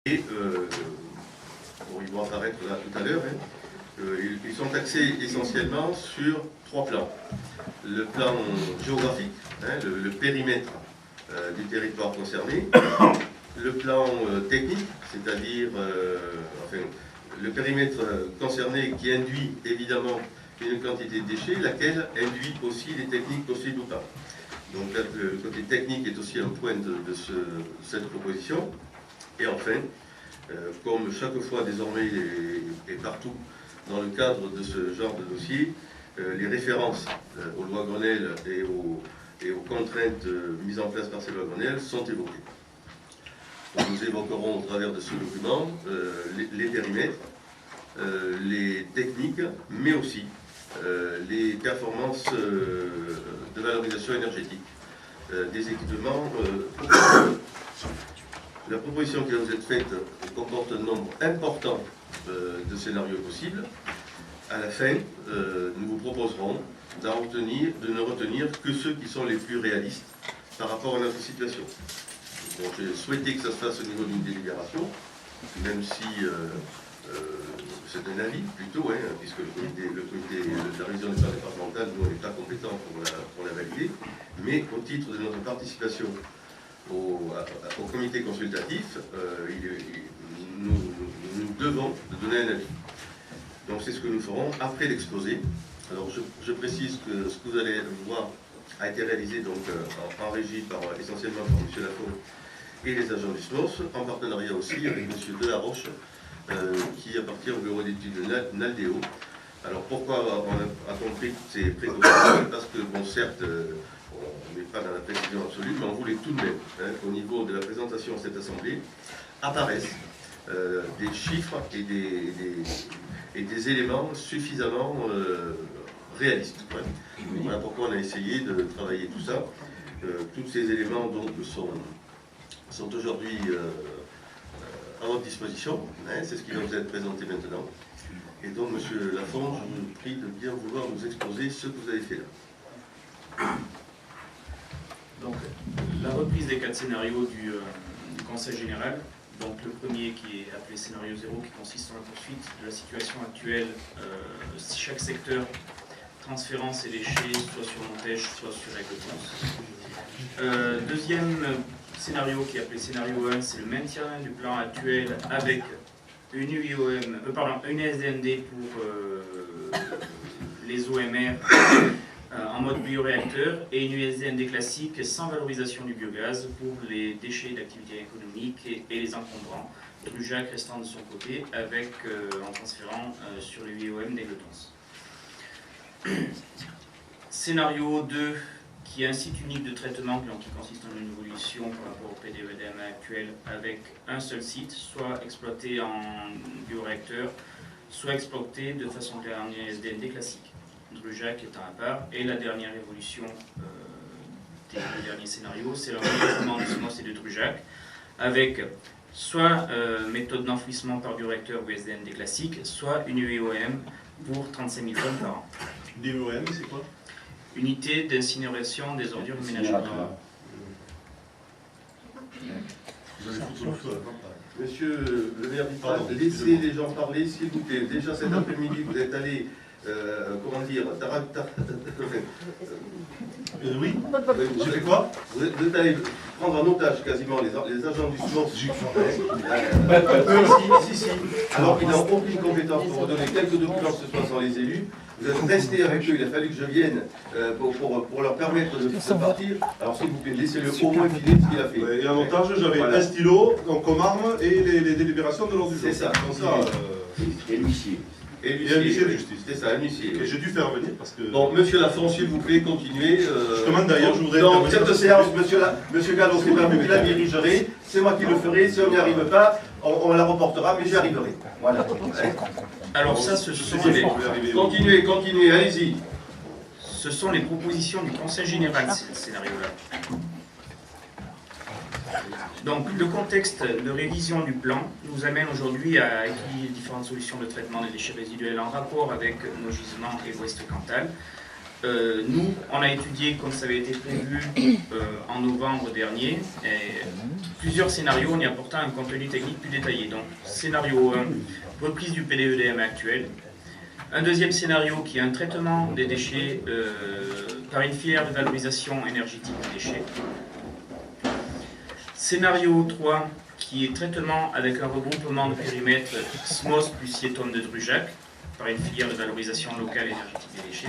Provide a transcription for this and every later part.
Et bon, ils vont apparaître là tout à l'heure. Ils sont axés essentiellement sur trois plans. Le plan géographique, le périmètre du territoire concerné. Le plan technique, c'est-à-dire le périmètre concerné qui induit évidemment une quantité de déchets, laquelle induit aussi les techniques possibles ou pas. Donc le côté technique est aussi un point de cette proposition. Et enfin, comme chaque fois désormais et partout dans le cadre de ce genre de dossier, les références aux lois Grenelle et aux contraintes mises en place par ces lois Grenelle sont évoquées. Donc nous évoquerons au travers de ce document les périmètres, les techniques, mais aussi les performances de valorisation énergétique des équipements. La proposition qui va vous être faite comporte un nombre important de scénarios possibles. À la fin, nous vous proposerons de ne retenir que ceux qui sont les plus réalistes par rapport à notre situation. Donc, j'ai souhaité que ça se fasse au niveau d'une délibération, même si c'est un avis plutôt, puisque le comité de la révision du plan départemental, nous, on n'est pas compétent pour la valider, mais au titre de notre participation au comité consultatif, nous devons donner un avis. Donc c'est ce que nous ferons après l'exposé. Alors je précise que ce que vous allez voir a été réalisé donc, en régie essentiellement par M. Lafont et les agents du SMOS, en partenariat aussi avec M. Delaroche, qui appartient au bureau d'études de Naldéo. Alors pourquoi on a compris ces précautions? Parce que, bon, certes, on n'est pas dans la précision absolue, mais on voulait tout de même, au niveau de la présentation à cette assemblée, apparaissent des chiffres et des éléments suffisamment réalistes. Voilà pourquoi on a essayé de travailler tout ça. Tous ces éléments donc, sont aujourd'hui à votre disposition. C'est ce qui va vous être présenté maintenant. Et donc, M. Lafont, je vous prie de bien vouloir nous exposer ce que vous avez fait là. Donc, la reprise des 4 scénarios du Conseil général. Donc, le premier qui est appelé scénario 0, qui consiste en la poursuite de la situation actuelle, chaque secteur transférant ses déchets, soit sur Montège, soit sur Aiguefonce. Deuxième scénario qui est appelé scénario 1, c'est le maintien du plan actuel avec une une SDND pour les OMR en mode bioréacteur et une USDND classique sans valorisation du biogaz pour les déchets d'activité économique et les encombrants. Drujac restant de son côté en transférant sur le UOM d'Aiguefonce. Scénario 2 qui est un site unique de traitement qui consiste en une évolution par rapport au PDEDM actuel avec un seul site, soit exploité en bioréacteur, soit exploité de façon claire en USDND classique. Drujac étant à part, et la dernière évolution des derniers scénarios, c'est l'enregistrement du SMOS et de Drujac, avec soit méthode d'enfouissement par bioréacteur ou SDND classique, soit une UEOM pour 35 000 tonnes par an. Une UEOM, c'est quoi? Unité d'incinération des ordures ménagères. Monsieur le maire d'Ypres, laissez les gens parler, s'il vous plaît. Déjà cet après-midi, vous êtes allé, oui. J'ai fait quoi? Vous êtes allé prendre en otage quasiment les agents du SMOS. Si. Alors qu'ils n'ont aucune compétence pour vous donner quelques documents, que ce soit sans les élus. Vous êtes resté avec eux, il a fallu que je vienne pour leur permettre de partir. Alors s'il vous plaît, laissez-le au moins filer ce qu'il a fait. Et en otage, j'avais un stylo comme arme et les délibérations de l'ordre du jour. C'est ça. Comme ça et l'huissier. Et l'huissier de justice. C'est ça, un huissier. Et j'ai dû faire venir parce que... Bon, monsieur Lafont, s'il vous plaît, continuez. Justement, d'ailleurs, je voudrais... Dans cette séance, monsieur Gallo, c'est pas vous qui la dirigerez, c'est moi qui le ferai. Si on n'y arrive pas, on la reportera, mais j'y arriverai. Voilà. Alors ça, ce sont Continuez, allez-y. Ce sont les propositions du Conseil général, ces scénarios-là. Donc, le contexte de révision du plan nous amène aujourd'hui à étudier différentes solutions de traitement des déchets résiduels en rapport avec nos gisements et Ouest Cantal. Nous, on a étudié, comme ça avait été prévu en novembre dernier, plusieurs scénarios en y apportant un contenu technique plus détaillé. Donc, scénario 1, reprise du PDEDM actuel. Un deuxième scénario qui est un traitement des déchets par une filière de valorisation énergétique des déchets. Scénario 3, qui est traitement avec un regroupement de périmètre SMOS plus Sietom de Drujac, par une filière de valorisation locale énergétique des déchets.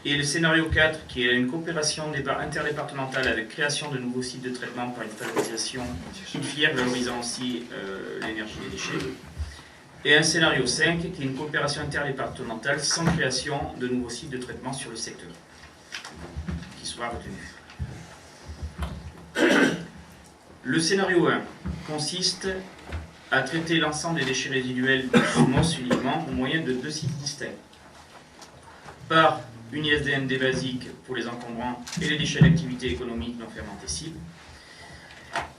Et le scénario 4, qui est une coopération interdépartementale avec création de nouveaux sites de traitement par une filière valorisant aussi l'énergie des déchets. Et un scénario 5, qui est une coopération interdépartementale sans création de nouveaux sites de traitement sur le secteur, qui sera retenu. Le scénario 1 consiste à traiter l'ensemble des déchets résiduels du SMOS uniquement au moyen de 2 sites distincts. Par une ISDND basique pour les encombrants et les déchets d'activité économique non fermentescibles,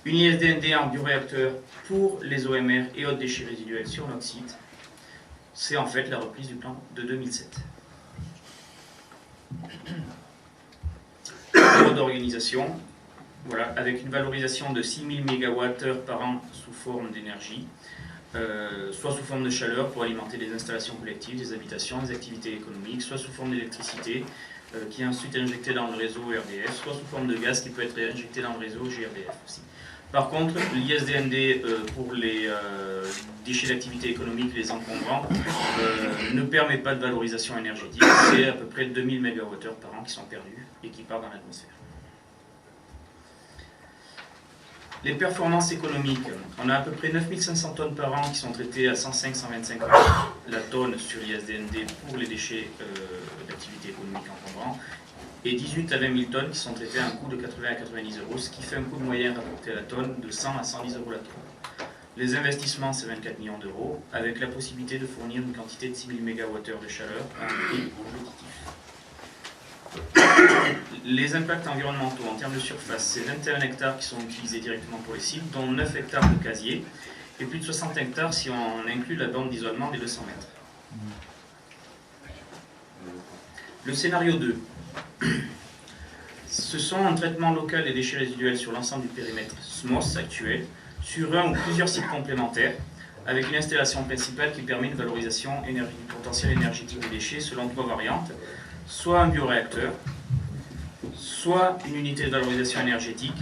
une ISDND en bioréacteur pour les OMR et autres déchets résiduels sur notre site. C'est en fait la reprise du plan de 2007. Mode d'organisation, voilà, avec une valorisation de 6000 MWh par an sous forme d'énergie, soit sous forme de chaleur pour alimenter des installations collectives, des habitations, des activités économiques, soit sous forme d'électricité qui est ensuite injectée dans le réseau RDF, soit sous forme de gaz qui peut être injecté dans le réseau GRDF aussi. Par contre, l'ISDND pour les déchets d'activité économique, les encombrants, ne permet pas de valorisation énergétique. C'est à peu près 2000 MWh par an qui sont perdus et qui partent dans l'atmosphère. Les performances économiques, on a à peu près 9500 tonnes par an qui sont traitées à 105-125 € la tonne sur l'ISDND pour les déchets d'activité économique encombrants, et 18 à 20 000 tonnes qui sont traitées à un coût de 80 à 90 €, ce qui fait un coût de moyen rapporté à la tonne de 100 à 110 € la tonne. Les investissements, c'est 24 millions d'euros, avec la possibilité de fournir une quantité de 6000 MWh de chaleur à un prix compétitif. Les impacts environnementaux en termes de surface, c'est 21 hectares qui sont utilisés directement pour les sites, dont 9 hectares de casier, et plus de 60 hectares si on inclut la bande d'isolement des 200 mètres. Le scénario 2. Ce sont un traitement local des déchets résiduels sur l'ensemble du périmètre SMOS actuel, sur un ou plusieurs sites complémentaires, avec une installation principale qui permet une valorisation potentielle énergétique des déchets selon 3 variantes, soit un bioréacteur, soit une unité de valorisation énergétique,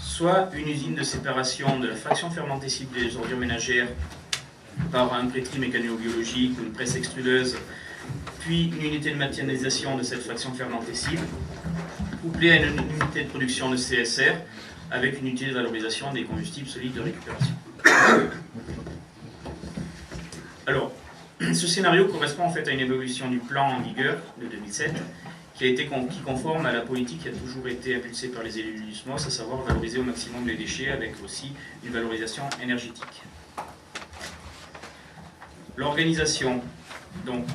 soit une usine de séparation de la fraction fermentescible des ordures ménagères par un pré-tri mécano-biologique ou une presse extrudeuse, puis une unité de matérialisation de cette fraction fermentescible, couplée à une unité de production de CSR avec une unité de valorisation des combustibles solides de récupération. Alors, ce scénario correspond en fait à une évolution du plan en vigueur de 2007 qui conforme à la politique qui a toujours été impulsée par les élus du SMOS, à savoir valoriser au maximum les déchets avec aussi une valorisation énergétique. L'organisation, donc,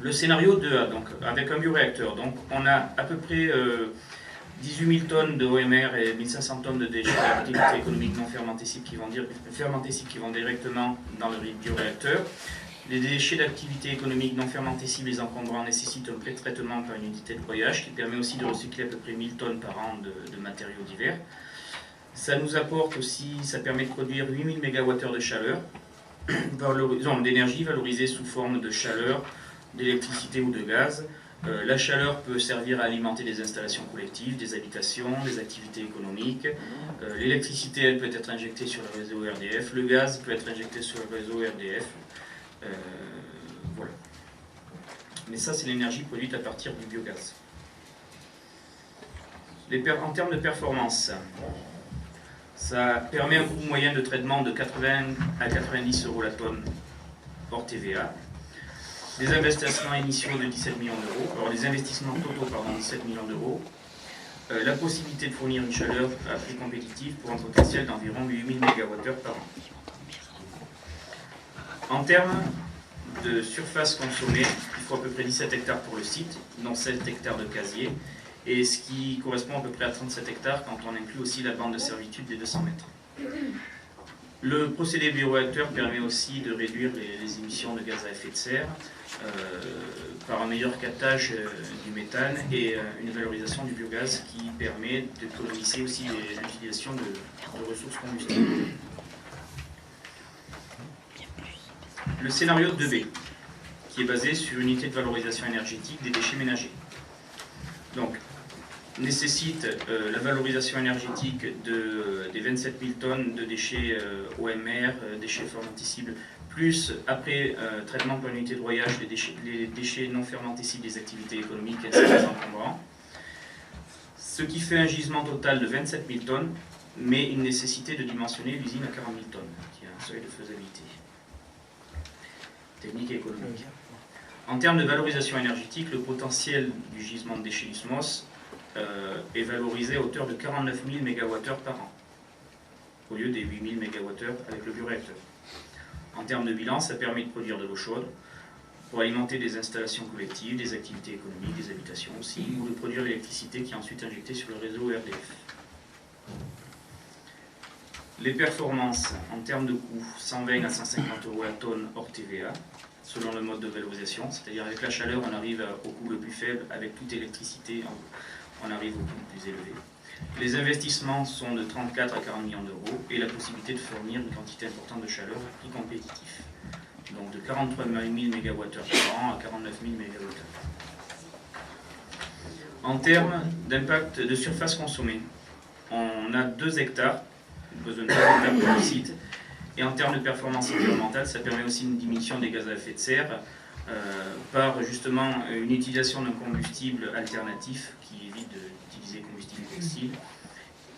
le scénario 2A, donc, avec un bioréacteur, donc on a à peu près 18 000 tonnes de OMR et 1500 tonnes de déchets d'activité économique non fermentescibles qui vont directement dans le bioréacteur. Les déchets d'activité économique non fermentescibles, les encombrants, nécessitent un pré-traitement par une unité de broyage qui permet aussi de recycler à peu près 1000 tonnes par an de matériaux divers. Ça nous apporte aussi, ça permet de produire 8000 MWh de chaleur, d'énergie valorisée sous forme de chaleur, d'électricité ou de gaz. La chaleur peut servir à alimenter des installations collectives, des habitations, des activités économiques. L'électricité, elle peut être injectée sur le réseau RDF. Le gaz peut être injecté sur le réseau RDF. Voilà. Mais ça, c'est l'énergie produite à partir du biogaz. En termes de performance, ça permet un coût moyen de traitement de 80 à 90 € la tonne hors TVA. Des investissements initiaux de 17 millions d'euros. Alors les investissements totaux, 17 millions d'euros. La possibilité de fournir une chaleur à prix compétitif pour un potentiel d'environ 8000 MWh par an. En termes de surface consommée, il faut à peu près 17 hectares pour le site, dont 7 hectares de casier, et ce qui correspond à peu près à 37 hectares quand on inclut aussi la bande de servitude des 200 mètres. Le procédé bioréacteur permet aussi de réduire les émissions de gaz à effet de serre par un meilleur captage du méthane et une valorisation du biogaz qui permet d'économiser aussi l'utilisation de ressources combustibles. Le scénario 2B, qui est basé sur une unité de valorisation énergétique des déchets ménagers. Donc, nécessite la valorisation énergétique des 27 000 tonnes de déchets OMR, déchets fermentescibles, plus après traitement par unité de broyage les déchets non fermentescibles des activités économiques et des encombrants. Ce qui fait un gisement total de 27 000 tonnes, mais une nécessité de dimensionner l'usine à 40 000 tonnes, qui est un seuil de faisabilité technique et économique. En termes de valorisation énergétique, le potentiel du gisement de déchets du SMOS est valorisé à hauteur de 49 000 MWh par an, au lieu des 8 000 MWh avec le bioréacteur. En termes de bilan, ça permet de produire de l'eau chaude pour alimenter des installations collectives, des activités économiques, des habitations aussi, ou de produire l'électricité qui est ensuite injectée sur le réseau RDF. Les performances en termes de coût, 120 à 150 € la tonne hors TVA, selon le mode de valorisation, c'est-à-dire avec la chaleur on arrive au coût le plus faible, avec toute électricité on arrive au coût le plus élevé. Les investissements sont de 34 à 40 millions d'euros et la possibilité de fournir une quantité importante de chaleur à prix compétitif. Donc de 43 000 MWh par an à 49 000 MWh. En termes d'impact de surface consommée, on a 2 hectares, besoin de 2 hectares pour le site. Et en termes de performance environnementale, ça permet aussi une diminution des gaz à effet de serre par justement une utilisation d'un combustible alternatif qui évite d'utiliser combustible textile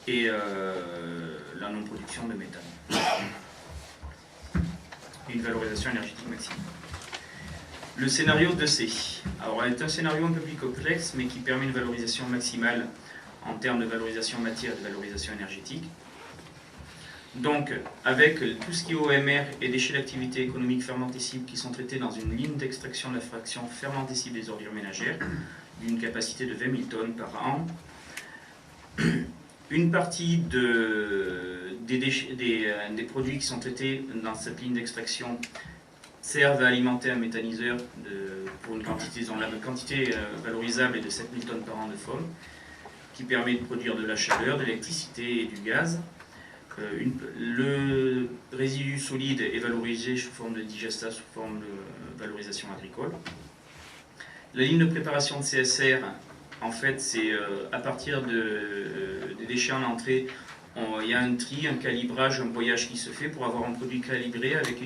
et la non-production de méthane. Et une valorisation énergétique maximale. Le scénario 2C. Alors, c'est un scénario un peu plus complexe, mais qui permet une valorisation maximale en termes de valorisation matière et de valorisation énergétique. Donc, avec tout ce qui est OMR et déchets d'activité économique fermentescibles qui sont traités dans une ligne d'extraction de la fraction fermentescible des ordures ménagères, d'une capacité de 20 000 tonnes par an, une partie des produits qui sont traités dans cette ligne d'extraction servent à alimenter un méthaniseur pour une quantité, la quantité valorisable est de 7 000 tonnes par an de FOM, qui permet de produire de la chaleur, de l'électricité et du gaz. Le résidu solide est valorisé sous forme de digestat, sous forme de valorisation agricole. La ligne de préparation de CSR, en fait, c'est à partir des déchets en entrée, il y a un tri, un calibrage, un broyage qui se fait pour avoir un produit calibré avec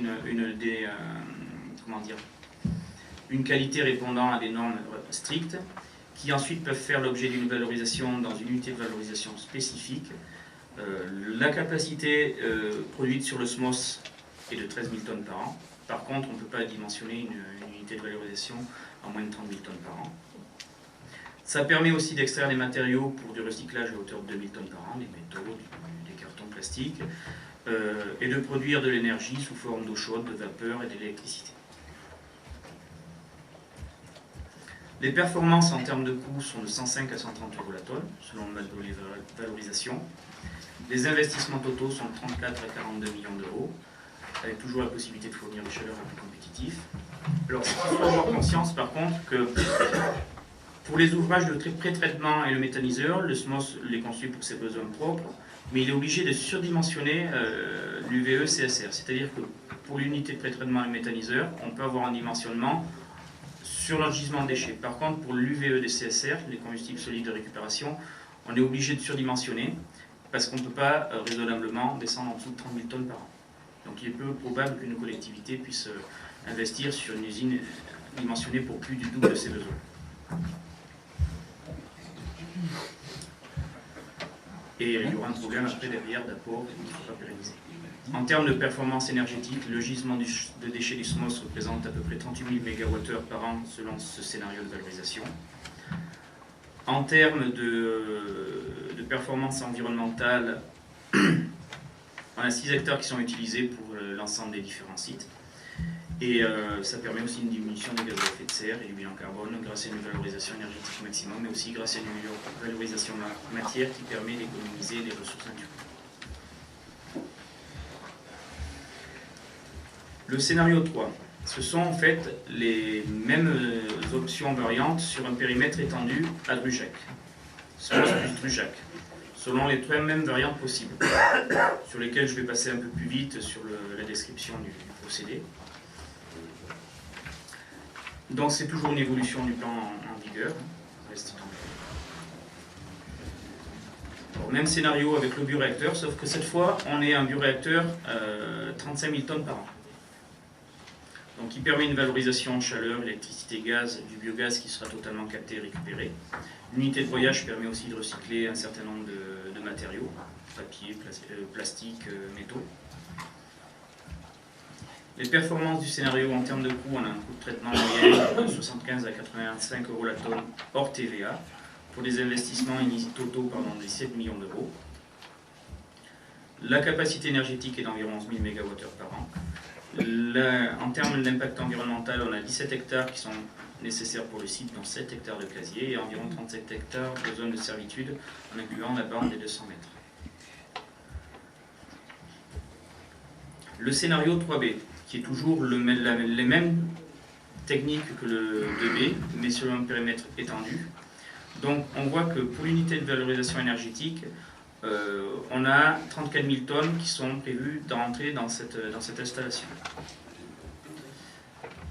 une qualité répondant à des normes strictes, qui ensuite peuvent faire l'objet d'une valorisation dans une unité de valorisation spécifique. La capacité produite sur le SMOS est de 13 000 tonnes par an. Par contre, on ne peut pas dimensionner une unité de valorisation à moins de 30 000 tonnes par an. Ça permet aussi d'extraire des matériaux pour du recyclage à hauteur de 2 000 tonnes par an, des métaux, des cartons plastiques, et de produire de l'énergie sous forme d'eau chaude, de vapeur et d'électricité. Les performances en termes de coûts sont de 105 à 130 € la tonne, selon le mode de valorisation. Les investissements totaux sont de 34 à 42 millions d'euros, avec toujours la possibilité de fournir des chaleurs à prix compétitif. Alors, il faut avoir conscience, par contre, que pour les ouvrages de pré-traitement et le méthaniseur, le SMOS les construit pour ses besoins propres, mais il est obligé de surdimensionner l'UVE CSR. C'est-à-dire que pour l'unité de pré-traitement et le méthaniseur, on peut avoir un dimensionnement sur leur gisement de déchets. Par contre, pour l'UVE des CSR, les combustibles solides de récupération, on est obligé de surdimensionner parce qu'on ne peut pas raisonnablement descendre en dessous de 30 000 tonnes par an. Donc il est peu probable qu'une collectivité puisse investir sur une usine dimensionnée pour plus du double de ses besoins. Et il y aura un problème après derrière d'apport qu'il ne faut pas pérenniser. En termes de performance énergétique, le gisement de déchets du SMOS représente à peu près 38 000 MWh par an selon ce scénario de valorisation. En termes de performance environnementale, on a 6 hectares qui sont utilisés pour l'ensemble des différents sites. Et ça permet aussi une diminution des gaz à effet de serre et du bilan carbone grâce à une valorisation énergétique maximum, mais aussi grâce à une valorisation matière qui permet d'économiser des ressources naturelles. Le scénario 3, ce sont en fait les mêmes options variantes sur un périmètre étendu à Drujac, Spos plus Drujac, selon les trois mêmes variantes possibles, sur lesquelles je vais passer un peu plus vite sur la description du procédé. Donc c'est toujours une évolution du plan en vigueur. Alors, même scénario avec le bioréacteur, sauf que cette fois on est un bioréacteur 35 000 tonnes par an. Donc qui permet une valorisation en chaleur, électricité, gaz, du biogaz qui sera totalement capté et récupéré. L'unité de broyage permet aussi de recycler un certain nombre de matériaux, papier, plastique, métaux. Les performances du scénario en termes de coût, on a un coût de traitement moyen de 75 à 85 € la tonne hors TVA, pour des investissements totaux de 17 millions d'euros. La capacité énergétique est d'environ 11 000 MWh par an. En termes d'impact environnemental, on a 17 hectares qui sont nécessaires pour le site, dont 7 hectares de casier, et environ 37 hectares de zone de servitude, en incluant la bande des 200 mètres. Le scénario 3B, qui est toujours les mêmes techniques que le 2B, mais sur un périmètre étendu. Donc on voit que pour l'unité de valorisation énergétique, on a 34 000 tonnes qui sont prévues d'entrer dans cette installation,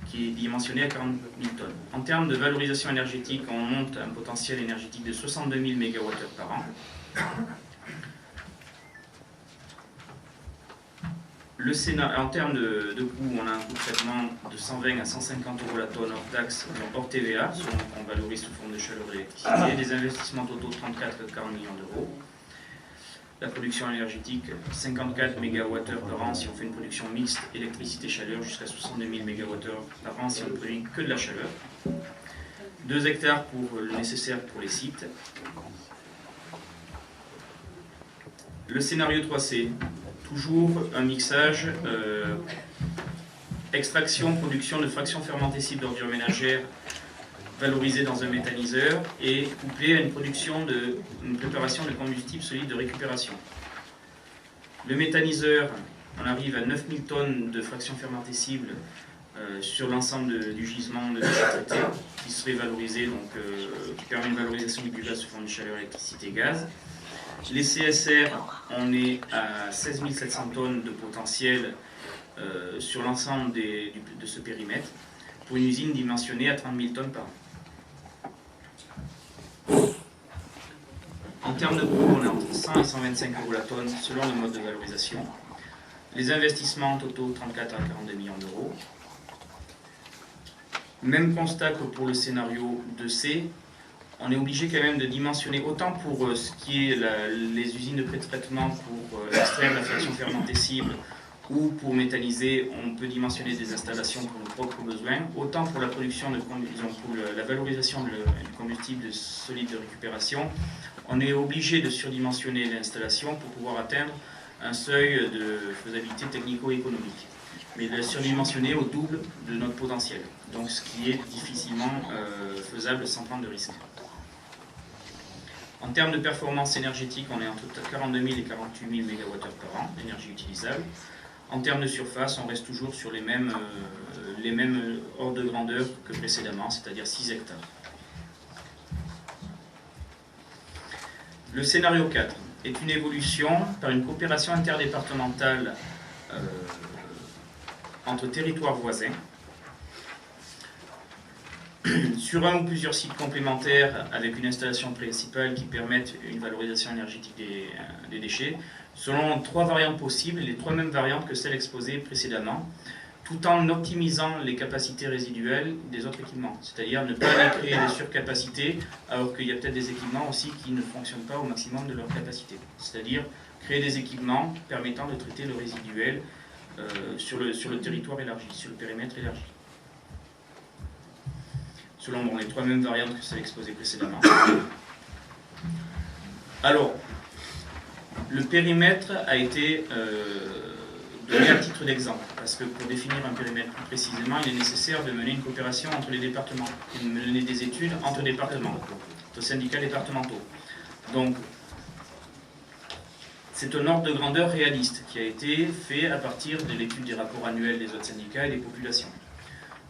qui est dimensionnée à 40 000 tonnes. En termes de valorisation énergétique, on monte un potentiel énergétique de 62 000 MWh par an. En termes de coût, on a un coût de traitement de 120 à 150 € la tonne hors taxe, hors TVA, selon qu'on valorise sous forme de chaleur et d'électricité. Des investissements totaux de 34 à 40 millions d'euros. La production énergétique, 54 MWh par an si on fait une production mixte électricité-chaleur, jusqu'à 62 000 MWh par an si on ne produit que de la chaleur. 2 hectares pour le nécessaire pour les sites. Le scénario 3C, toujours un mixage extraction, production de fractions fermentescibles d'ordures ménagères valorisées dans un méthaniseur et couplé à une préparation de combustible solide de récupération. Le méthaniseur, on arrive à 9 000 tonnes de fractions fermentescibles sur l'ensemble du gisement de déchets traités qui serait valorisé, donc qui permet une valorisation du biogaz sous forme de chaleur, électricité, gaz. Les CSR, on est à 16 700 tonnes de potentiel sur l'ensemble de ce périmètre, pour une usine dimensionnée à 30 000 tonnes par an. En termes de coût, on est entre 100 et 125 € la tonne selon le mode de valorisation. Les investissements totaux, 34 à 42 millions d'euros. Même constat que pour le scénario 2C, on est obligé quand même de dimensionner autant pour ce qui est les usines de pré-traitement pour extraire la fraction fermentescible ou pour méthaniser, on peut dimensionner des installations pour nos propres besoins, autant pour la production pour la valorisation du combustible solide de récupération, on est obligé de surdimensionner l'installation pour pouvoir atteindre un seuil de faisabilité technico-économique, mais de la surdimensionner au double de notre potentiel, donc ce qui est difficilement faisable sans prendre de risque. En termes de performance énergétique, on est entre 42 000 et 48 000 MWh par an d'énergie utilisable. En termes de surface, on reste toujours sur les mêmes ordres de grandeur que précédemment, c'est-à-dire 6 hectares. Le scénario 4 est une évolution par une coopération interdépartementale entre territoires voisins sur un ou plusieurs sites complémentaires avec une installation principale qui permette une valorisation énergétique des déchets, selon 3 variantes possibles, les 3 mêmes variantes que celles exposées précédemment, tout en optimisant les capacités résiduelles des autres équipements. C'est-à-dire ne pas aller créer des surcapacités, alors qu'il y a peut-être des équipements aussi qui ne fonctionnent pas au maximum de leur capacité. C'est-à-dire créer des équipements permettant de traiter le résiduel sur le territoire élargi, sur le périmètre élargi. Selon les 3 mêmes variantes que celles exposées précédemment. Alors, le périmètre a été donné à titre d'exemple, parce que pour définir un périmètre plus précisément, il est nécessaire de mener une coopération entre les départements, et de mener des études entre départements, entre syndicats départementaux. Donc, C'est un ordre de grandeur réaliste qui a été fait à partir de l'étude des rapports annuels des autres syndicats et des populations.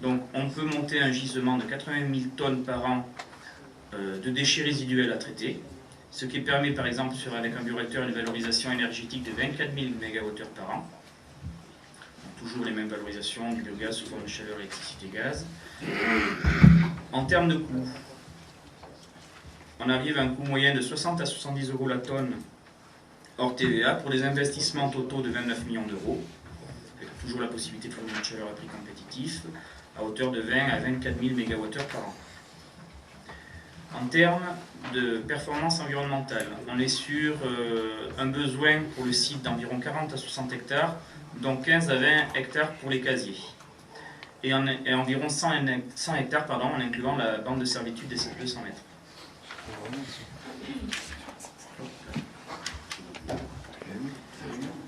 Donc on peut monter un gisement de 80 000 tonnes par an de déchets résiduels à traiter, ce qui permet par exemple avec un bioréacteur une valorisation énergétique de 24 000 MWh par an. Donc, toujours les mêmes valorisations du biogaz sous forme de chaleur, électricité, gaz. En termes de coût, on arrive à un coût moyen de 60 à 70 € la tonne hors TVA pour des investissements totaux de 29 millions d'euros, avec toujours la possibilité de fournir une chaleur à prix compétitif, à hauteur de 20 à 24 000 MWh par an. En termes de performance environnementale, on est sur un besoin pour le site d'environ 40 à 60 hectares, dont 15 à 20 hectares pour les casiers, et environ 100 hectares en incluant la bande de servitude des 200 mètres.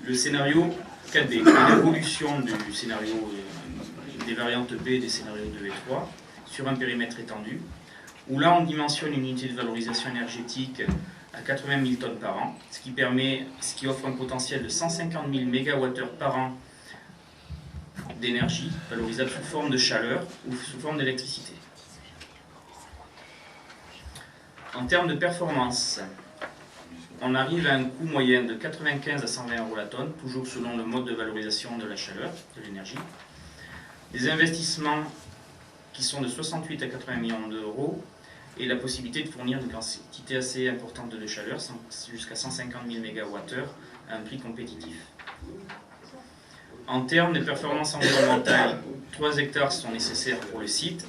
Le scénario 4B, l'évolution du scénario des variantes B des scénarios 2 et 3 sur un périmètre étendu, où là on dimensionne une unité de valorisation énergétique à 80 000 tonnes par an, ce qui offre un potentiel de 150 000 MWh par an d'énergie, valorisable sous forme de chaleur ou sous forme d'électricité. En termes de performance, on arrive à un coût moyen de 95 à 120 € la tonne, toujours selon le mode de valorisation de la chaleur, de l'énergie. Des investissements qui sont de 68 à 80 millions d'euros et la possibilité de fournir une quantité assez importante de chaleur, jusqu'à 150 000 MWh à un prix compétitif. En termes de performance environnementale, 3 hectares sont nécessaires pour le site.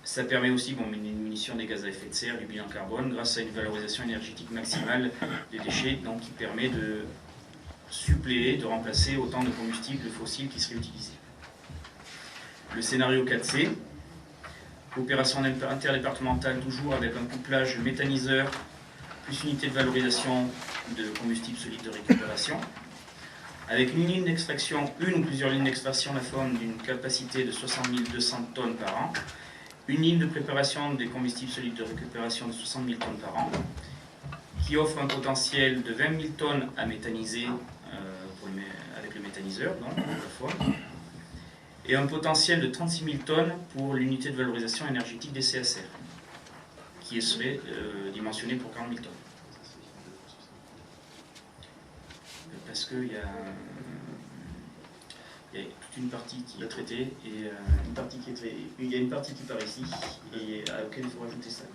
Ça permet aussi une diminution des gaz à effet de serre, du bilan carbone, grâce à une valorisation énergétique maximale des déchets, donc qui permet de suppléer, de remplacer autant de combustibles fossiles qui seraient utilisés. Le scénario 4C, coopération interdépartementale toujours avec un couplage méthaniseur plus unité de valorisation de combustible solide de récupération, avec une ligne d'extraction, une ou plusieurs lignes d'extraction, la forme d'une capacité de 60 200 tonnes par an, une ligne de préparation des combustibles solides de récupération de 60 000 tonnes par an, qui offre un potentiel de 20 000 tonnes à méthaniser avec le méthaniseur, donc, à la fois, et un potentiel de 36 000 tonnes pour l'unité de valorisation énergétique des CSR, qui serait dimensionnée pour 40 000 tonnes. Parce qu'il y a toute une partie qui est traitée et il y a une partie qui part ici et à laquelle il faut rajouter ça.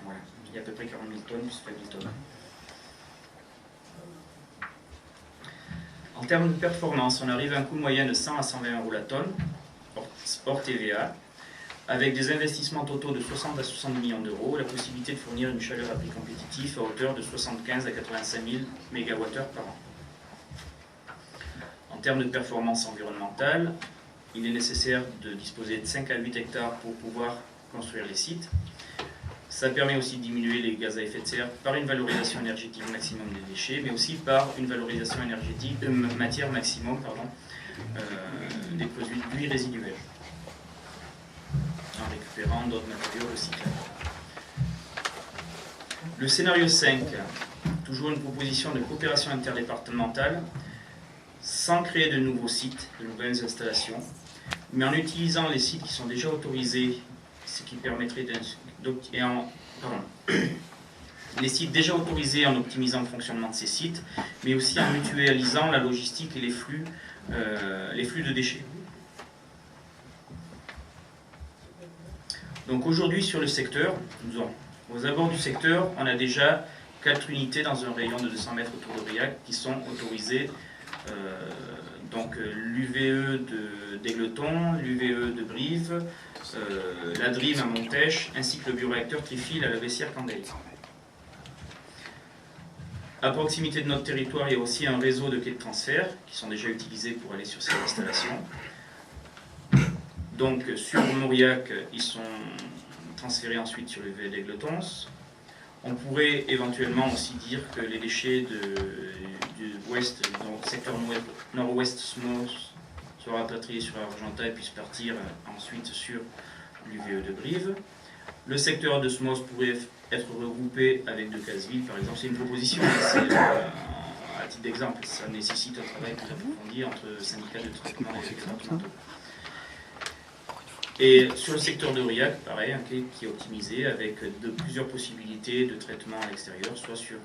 Voilà. Il y a à peu près 40 000 tonnes plus 5 000 tonnes. En termes de performance, on arrive à un coût moyen de 100 à 120 € la tonne, hors TVA, avec des investissements totaux de 60 à 60 millions d'euros, la possibilité de fournir une chaleur à prix compétitif à hauteur de 75 à 85 000 MWh par an. En termes de performance environnementale, il est nécessaire de disposer de 5 à 8 hectares pour pouvoir construire les sites. Ça permet aussi de diminuer les gaz à effet de serre par une valorisation énergétique maximum des déchets, mais aussi par une valorisation énergétique de matière maximum des produits résiduels, en récupérant d'autres matériaux recyclables. Le scénario 5, toujours une proposition de coopération interdépartementale, sans créer de nouveaux sites, de nouvelles installations, mais en utilisant les sites qui sont déjà autorisés, ce qui permettrait les sites déjà autorisés en optimisant le fonctionnement de ces sites, mais aussi en mutualisant la logistique et les flux de déchets. Donc aujourd'hui sur le secteur, aux abords du secteur, on a déjà 4 unités dans un rayon de 200 mètres autour d'Aurillac qui sont autorisées. Donc l'UVE d'Égleton, l'UVE de Brive, la DRIM à Montèche, ainsi que le bioréacteur Trifil à la Bessière-Candel. À proximité de notre territoire, il y a aussi un réseau de quais de transfert qui sont déjà utilisés pour aller sur ces installations. Donc sur Mauriac, ils sont transférés ensuite sur l'UVE d'Égletons. On pourrait éventuellement aussi dire que les déchets du ouest, donc secteur nord-ouest SMOS, soient rapatriés sur Argentat et puissent partir ensuite sur l'UVE de Brive. Le secteur de SMOS pourrait être regroupés avec Decazeville, par exemple. C'est une proposition, à titre d'exemple, ça nécessite un travail plus approfondi entre syndicats de traitement et départementaux. Et sur le secteur de Aurillac, pareil, qui est optimisé avec plusieurs possibilités de traitement à l'extérieur, soit sur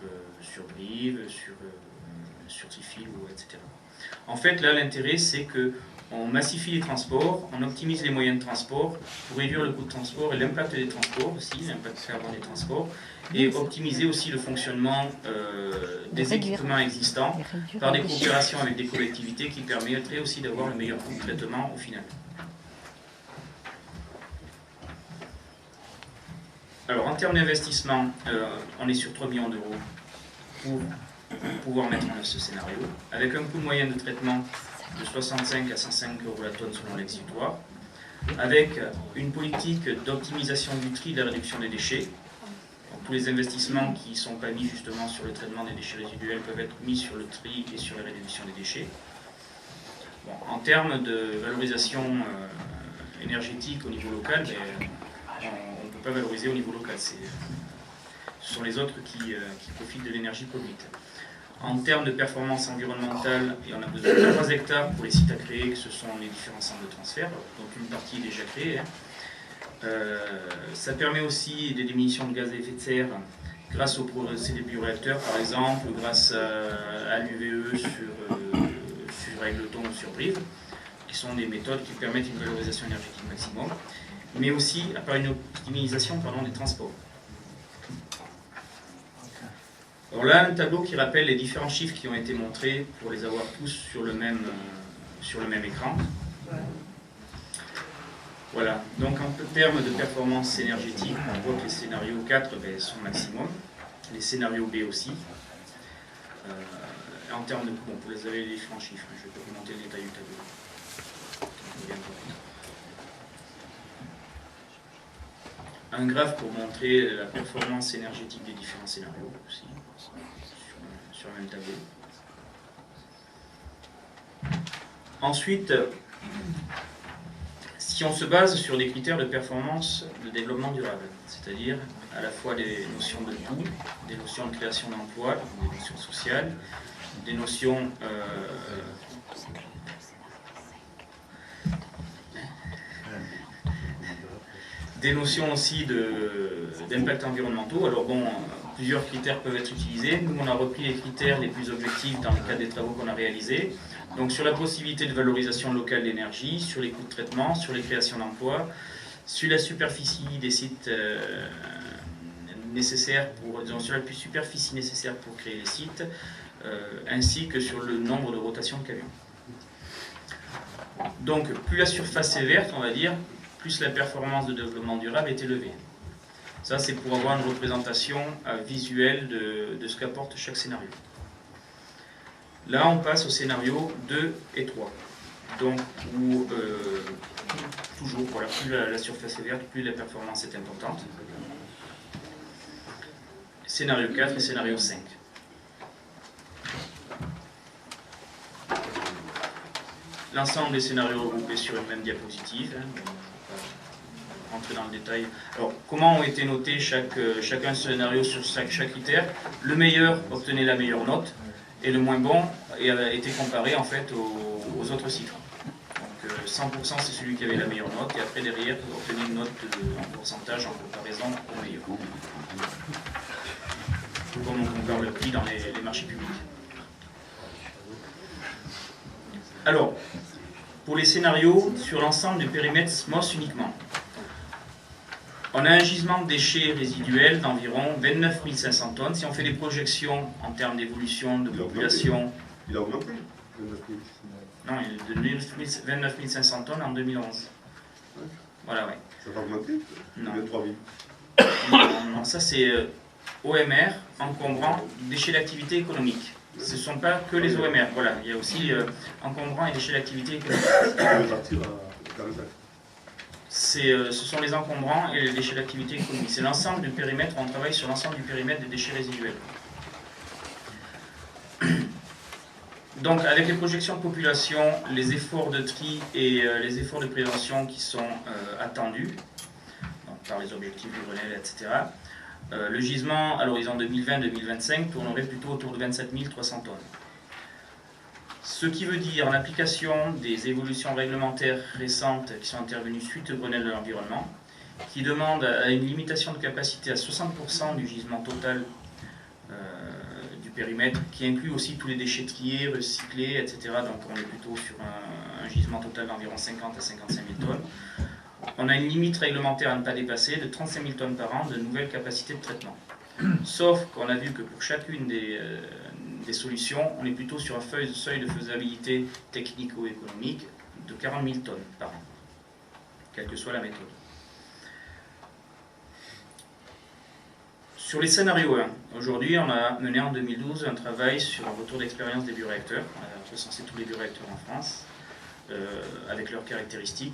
Brive, sur Tifil, etc. En fait, là, l'intérêt, c'est qu'on massifie les transports, on optimise les moyens de transport pour réduire le coût de transport et l'impact des transports aussi, l'impact carbone des transports, et optimiser aussi le fonctionnement des équipements existants par des coopérations avec des collectivités qui permettraient aussi d'avoir le meilleur coût de traitement au final. Alors, en termes d'investissement, on est sur 3 millions d'euros pour pouvoir mettre en œuvre ce scénario, avec un coût moyen de traitement de 65 à 105 euros la tonne selon l'exutoire, avec une politique d'optimisation du tri et de la réduction des déchets. Donc, tous les investissements qui ne sont pas mis justement sur le traitement des déchets résiduels peuvent être mis sur le tri et sur la réduction des déchets. Bon, en termes de valorisation énergétique au niveau local, on ne peut pas valoriser au niveau local. Ce sont les autres qui profitent de l'énergie produite. En termes de performance environnementale, on a besoin de 3 hectares pour les sites à créer, que ce sont les différents centres de transfert, donc une partie est déjà créée. Ça permet aussi des diminutions de gaz à effet de serre grâce au procédé bioréacteur, par exemple, grâce à l'UVE sur Aigleton ou sur Brive, qui sont des méthodes qui permettent une valorisation énergétique maximum, mais aussi par une optimisation des transports. Alors là, un tableau qui rappelle les différents chiffres qui ont été montrés pour les avoir tous sur le même écran. Voilà, donc en termes de performance énergétique, on voit que les scénarios 4 sont maximum, les scénarios B aussi. En termes de coût, vous avez les différents chiffres, je peux vous montrer le détail du tableau. Un graphe pour montrer la performance énergétique des différents scénarios aussi, sur le même tableau. Ensuite, si on se base sur des critères de performance de développement durable, c'est-à-dire à la fois des notions de coût, des notions de création d'emplois, des notions sociales, des notions aussi d'impact environnementaux. Alors bon, plusieurs critères peuvent être utilisés. Nous, on a repris les critères les plus objectifs dans le cadre des travaux qu'on a réalisés. Donc sur la possibilité de valorisation locale d'énergie, sur les coûts de traitement, sur les créations d'emplois, sur la superficie des sites nécessaires sur la superficie nécessaire pour créer les sites, ainsi que sur le nombre de rotations de camions. Donc plus la surface est verte, on va dire, plus la performance de développement durable est élevée. Ça, c'est pour avoir une représentation visuelle de ce qu'apporte chaque scénario. Là, on passe au scénario 2 et 3. Donc, où, toujours, voilà, plus la surface est verte, plus la performance est importante. Scénario 4 et scénario 5. L'ensemble des scénarios regroupés sur une même diapositive. Rentrer dans le détail. Alors, comment ont été notés chacun scénario sur chaque critère? Le meilleur obtenait la meilleure note et le moins bon a été comparé en fait aux autres sites. Donc 100% c'est celui qui avait la meilleure note et après derrière vous obtenez une note en pourcentage en comparaison au meilleur. Comme on compare le prix dans les marchés publics. Alors, pour les scénarios sur l'ensemble du périmètre SMOS uniquement. On a un gisement de déchets résiduels d'environ 29 500 tonnes. Si on fait des projections en termes d'évolution de population... Il a augmenté, Non, il est de 29 500 tonnes en 2011. Ouais. Voilà, ouais. Ça va augmenter? Non. 23 000. Non, ça c'est OMR, encombrant, déchets d'activité économique. Ce ne sont pas que les OMR, voilà. Il y a aussi encombrant et déchets d'activité économique. Ce sont les encombrants et les déchets d'activité économique. C'est l'ensemble du périmètre, on travaille sur l'ensemble du périmètre des déchets résiduels. Donc, avec les projections de population, les efforts de tri et les efforts de prévention qui sont attendus, donc, par les objectifs du Grenelle, etc., Le gisement à l'horizon 2020-2025 tournerait plutôt autour de 27 300 tonnes. Ce qui veut dire, en application des évolutions réglementaires récentes qui sont intervenues suite au Grenelle de l'environnement, qui demandent à une limitation de capacité à 60% du gisement total du périmètre, qui inclut aussi tous les déchets triés, recyclés, etc. Donc on est plutôt sur un gisement total d'environ 50 à 55 000 tonnes. On a une limite réglementaire à ne pas dépasser de 35 000 tonnes par an de nouvelles capacités de traitement. Sauf qu'on a vu que pour chacune des solutions, on est plutôt sur un seuil de faisabilité technico-économique de 40 000 tonnes par an, quelle que soit la méthode. Sur les scénarios 1, aujourd'hui on a mené en 2012 un travail sur un retour d'expérience des bioréacteurs. On a recensé tous les bioréacteurs en France, avec leurs caractéristiques.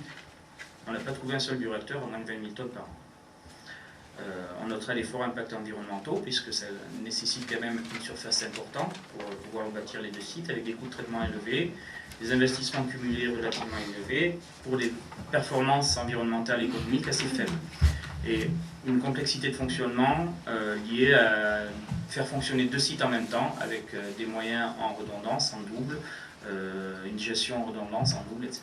On n'a pas trouvé un seul bioréacteur à moins de 20 000 tonnes par an. On notera les forts impacts environnementaux, puisque ça nécessite quand même une surface importante pour pouvoir bâtir les deux sites, avec des coûts de traitement élevés, des investissements cumulés relativement élevés, pour des performances environnementales et économiques assez faibles. Et une complexité de fonctionnement liée à faire fonctionner deux sites en même temps, avec des moyens en redondance, en double, une gestion en redondance, en double, etc.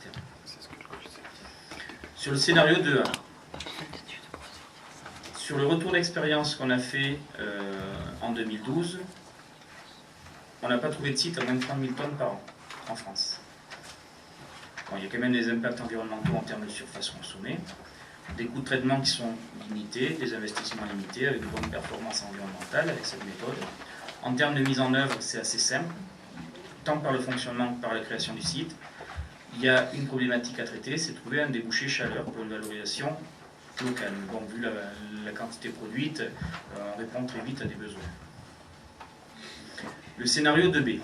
Sur le scénario 2A, sur le retour d'expérience qu'on a fait en 2012, on n'a pas trouvé de site à moins de 30 000 tonnes par an en France. Bon, il y a quand même des impacts environnementaux en termes de surface consommée, des coûts de traitement qui sont limités, des investissements limités avec de bonnes performances environnementales avec cette méthode. En termes de mise en œuvre, c'est assez simple, tant par le fonctionnement que par la création du site. Il y a une problématique à traiter, c'est de trouver un débouché chaleur pour une valorisation locale. Bon, vu la quantité produite, on répond très vite à des besoins. Le scénario 2B,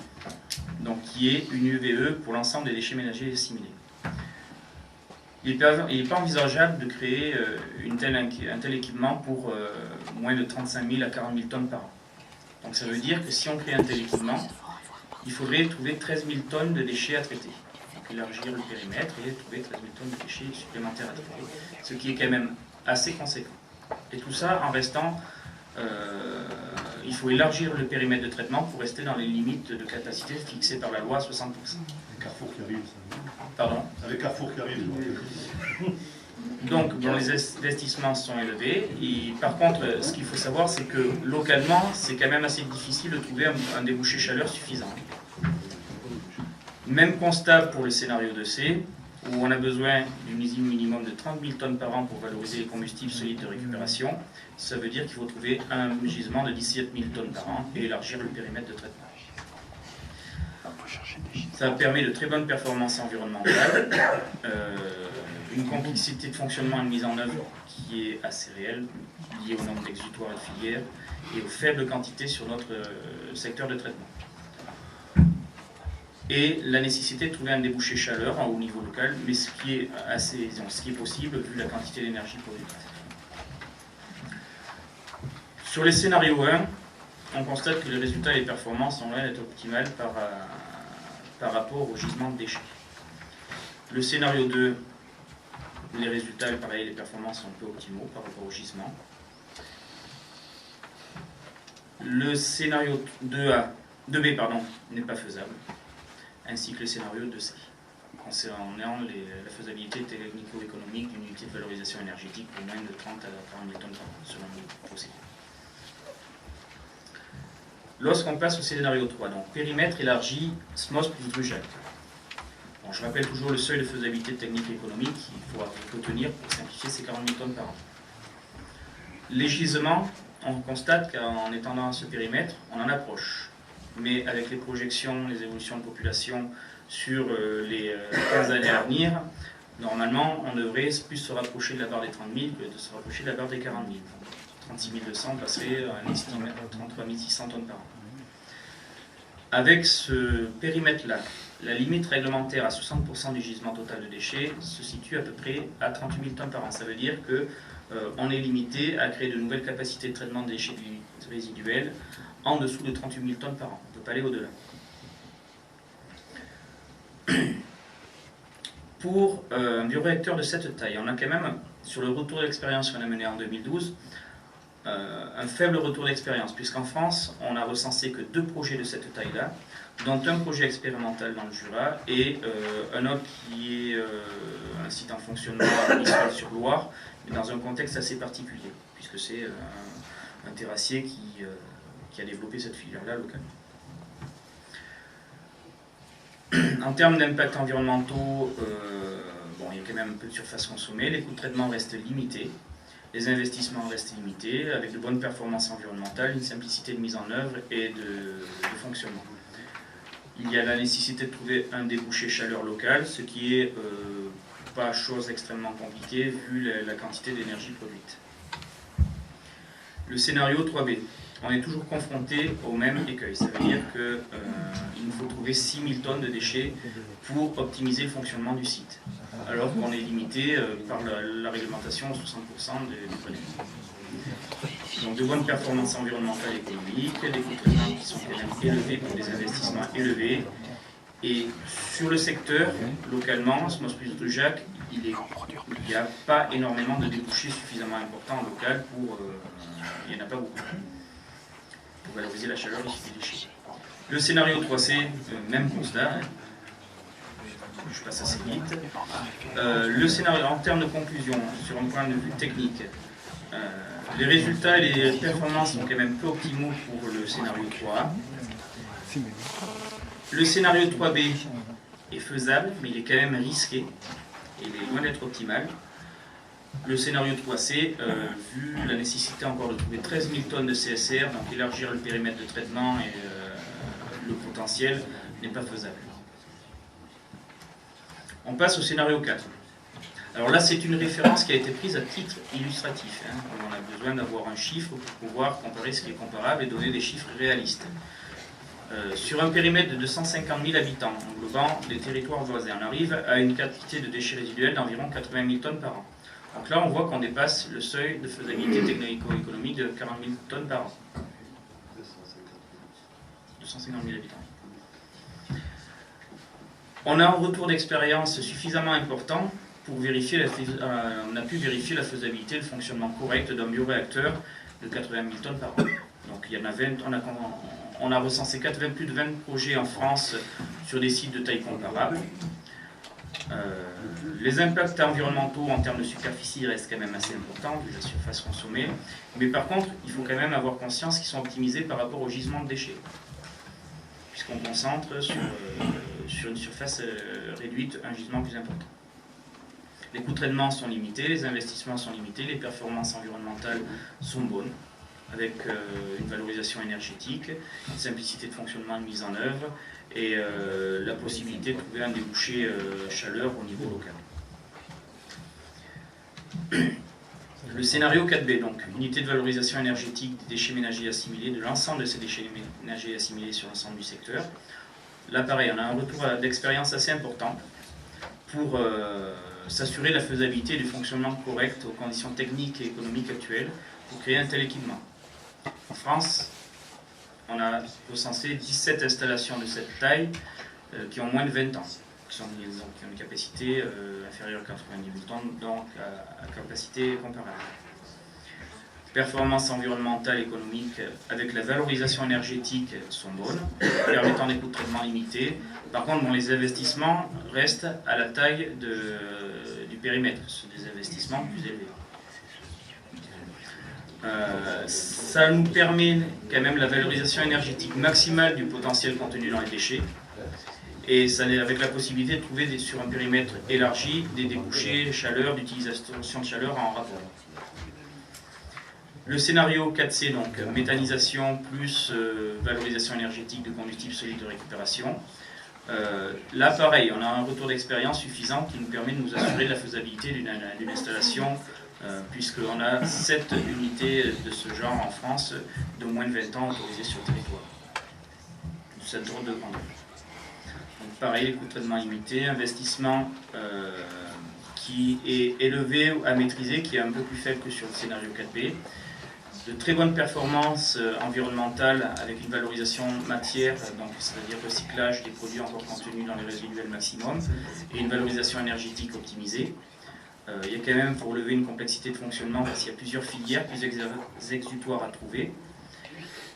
donc, qui est une UVE pour l'ensemble des déchets ménagers assimilés. Il n'est pas envisageable de créer un tel équipement pour moins de 35 000 à 40 000 tonnes par an. Donc ça veut dire que si on crée un tel équipement, il faudrait trouver 13 000 tonnes de déchets à traiter. Donc élargir le périmètre et trouver 13 000 tonnes de déchets supplémentaires à traiter. Ce qui est quand même assez conséquent. Et tout ça en restant... il faut élargir le périmètre de traitement pour rester dans les limites de capacité fixées par la loi à 60%. Carrefour qui arrive, ça. Pardon ? Avec Carrefour qui arrive. Donc, les investissements sont élevés. Et, par contre, ce qu'il faut savoir, c'est que localement, c'est quand même assez difficile de trouver un débouché chaleur suffisant. Même constat pour le scénario 2C, où on a besoin d'une usine minimum de 30 000 tonnes par an pour valoriser les combustibles solides de récupération. Ça veut dire qu'il faut trouver un gisement de 17 000 tonnes par an et élargir le périmètre de traitement. Ça permet de très bonnes performances environnementales, une complexité de fonctionnement et de mise en œuvre qui est assez réelle, liée au nombre d'exutoires et de filières et aux faibles quantités sur notre secteur de traitement. Et la nécessité de trouver un débouché chaleur à haut niveau local, mais ce qui est possible vu la quantité d'énergie produite. Sur les scénarios 1, on constate que les résultats et les performances sont loin d'être optimales par rapport au gisement de déchets. Le scénario 2, les résultats et pareil, les performances sont peu optimaux par rapport au gisement. Le scénario 2B n'est pas faisable, ainsi que le scénario 2C, concernant la faisabilité technico-économique d'une unité de valorisation énergétique pour moins de 30 à 40 000 tonnes par an, selon le procédé. Lorsqu'on passe au scénario 3, donc périmètre élargi, SMOS plus Drugel. Bon, je rappelle toujours le seuil de faisabilité technique et économique qu'il faut tenir pour simplifier ces 40 000 tonnes par an. Les gisements, on constate qu'en étendant ce périmètre, on en approche. Mais avec les projections, les évolutions de population sur les 15 années à venir, normalement, on devrait plus se rapprocher de la barre des 30 000 que de se rapprocher de la barre des 40 000. 36 200 passerait à un estimé de 33 600 tonnes par an. Avec ce périmètre-là, la limite réglementaire à 60% du gisement total de déchets se situe à peu près à 38 000 tonnes par an. Ça veut dire qu'on est limité à créer de nouvelles capacités de traitement de déchets résiduels en dessous de 38 000 tonnes par an. On ne peut pas aller au-delà. Pour un bioréacteur de cette taille, on a quand même, sur le retour d'expérience qu'on a mené en 2012, un faible retour d'expérience, puisqu'en France, on n'a recensé que 2 projets de cette taille-là, dont un projet expérimental dans le Jura et un autre qui est un site en fonctionnement à Nisseval-sur-Loire, mais dans un contexte assez particulier, puisque c'est un terrassier qui a développé cette filière-là localement. En termes d'impact environnementaux, il y a quand même un peu de surface consommée, les coûts de traitement restent limités, les investissements restent limités, avec de bonnes performances environnementales, une simplicité de mise en œuvre et de fonctionnement. Il y a la nécessité de trouver un débouché chaleur local, ce qui est pas chose extrêmement compliquée vu la quantité d'énergie produite. Le scénario 3B. On est toujours confronté au même écueil. Ça veut dire qu'il nous faut trouver 6000 tonnes de déchets pour optimiser le fonctionnement du site, alors qu'on est limité par la réglementation aux 60% du prélèvement. Donc de bonnes performances environnementales et économiques, des coûts de traitement qui sont quand même élevés pour des investissements élevés. Et sur le secteur, localement, Smos plus Drujac, il n'y a pas énormément de débouchés suffisamment importants en local pour... il n'y en a pas beaucoup. Pour valoriser la chaleur issue des déchets. Le scénario 3C, même constat. Je passe assez vite. Le scénario, en termes de conclusion, sur un point de vue technique, les résultats et les performances sont quand même peu optimaux pour le scénario 3A. Le scénario 3B est faisable, mais il est quand même risqué. Et il est loin d'être optimal. Le scénario 3C, vu la nécessité encore de trouver 13 000 tonnes de CSR, donc élargir le périmètre de traitement et le potentiel, n'est pas faisable. On passe au scénario 4. Alors là, c'est une référence qui a été prise à titre illustratif. On a besoin d'avoir un chiffre pour pouvoir comparer ce qui est comparable et donner des chiffres réalistes. Sur un périmètre de 250 000 habitants, englobant les territoires voisins, on arrive à une quantité de déchets résiduels d'environ 80 000 tonnes par an. Donc là, on voit qu'on dépasse le seuil de faisabilité technico-économique de 40 000 tonnes par an. 250 000 habitants. On a un retour d'expérience suffisamment important pour vérifier on a pu vérifier la faisabilité, le fonctionnement correct d'un bioréacteur de 80 000 tonnes par an. Donc il y en a 20, on a recensé plus de 20 projets en France sur des sites de taille comparable. Les impacts environnementaux en termes de superficie restent quand même assez importants, vu la surface consommée. Mais par contre, il faut quand même avoir conscience qu'ils sont optimisés par rapport au gisement de déchets. Puisqu'on concentre sur une surface réduite un gisement plus important. Les coûts de traitement sont limités, les investissements sont limités, les performances environnementales sont bonnes, avec une valorisation énergétique, une simplicité de fonctionnement de mise en œuvre et la possibilité de trouver un débouché chaleur au niveau local. Le scénario 4B, donc unité de valorisation énergétique des déchets ménagers assimilés, de l'ensemble de ces déchets ménagers assimilés sur l'ensemble du secteur. Là, pareil, on a un retour d'expérience assez important pour s'assurer la faisabilité du fonctionnement correct aux conditions techniques et économiques actuelles pour créer un tel équipement. En France, on a recensé 17 installations de cette taille qui ont moins de 20 ans, qui ont une capacité inférieure à 90 000 tonnes, donc à capacité comparable. Performances environnementales et économiques avec la valorisation énergétique sont bonnes, permettant des coûts de traitement limités. Par contre, les investissements restent à la taille du périmètre, ce sont des investissements plus élevés. Ça nous permet quand même la valorisation énergétique maximale du potentiel contenu dans les déchets. Et ça avec la possibilité de trouver sur un périmètre élargi des débouchés, chaleur, d'utilisation de chaleur en rapport. Le scénario 4C, donc méthanisation plus valorisation énergétique de combustible solide de récupération. Là, pareil, on a un retour d'expérience suffisant qui nous permet de nous assurer de la faisabilité d'une installation, puisqu'on a 7 unités de ce genre en France de moins de 20 ans autorisées sur le territoire. 7 drôles de grandeur. Donc pareil, les coûts de traitement limités, investissement qui est élevé à maîtriser, qui est un peu plus faible que sur le scénario 4B. De très bonnes performances environnementales avec une valorisation matière, donc c'est-à-dire recyclage des produits encore contenus dans les résiduels maximum, et une valorisation énergétique optimisée. Il y a quand même, pour relever une complexité de fonctionnement, parce qu'il y a plusieurs filières, plusieurs exutoires à trouver.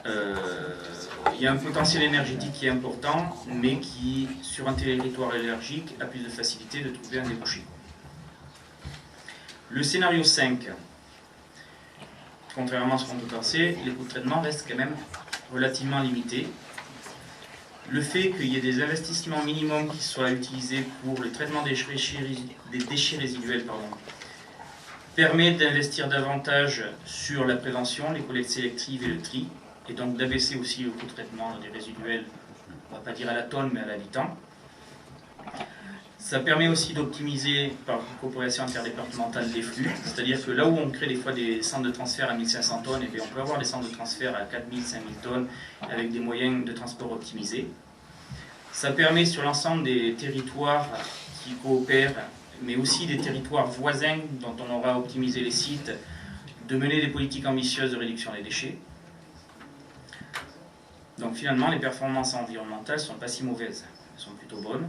Il y a un potentiel énergétique qui est important, mais qui, sur un territoire énergique, a plus de facilité de trouver un débouché. Le scénario 5, contrairement à ce qu'on peut penser, les coûts de traitement restent quand même relativement limités. Le fait qu'il y ait des investissements minimums qui soient utilisés pour le traitement des déchets résiduels permet d'investir davantage sur la prévention, les collectes sélectives et le tri, et donc d'abaisser aussi le coût de traitement des résiduels, on ne va pas dire à la tonne, mais à l'habitant. Ça permet aussi d'optimiser par coopération interdépartementale les flux, c'est-à-dire que là où on crée des fois des centres de transfert à 1500 tonnes, on peut avoir des centres de transfert à 4000, 5000 tonnes avec des moyens de transport optimisés. Ça permet sur l'ensemble des territoires qui coopèrent, mais aussi des territoires voisins dont on aura optimisé les sites, de mener des politiques ambitieuses de réduction des déchets. Donc finalement, les performances environnementales ne sont pas si mauvaises, elles sont plutôt bonnes.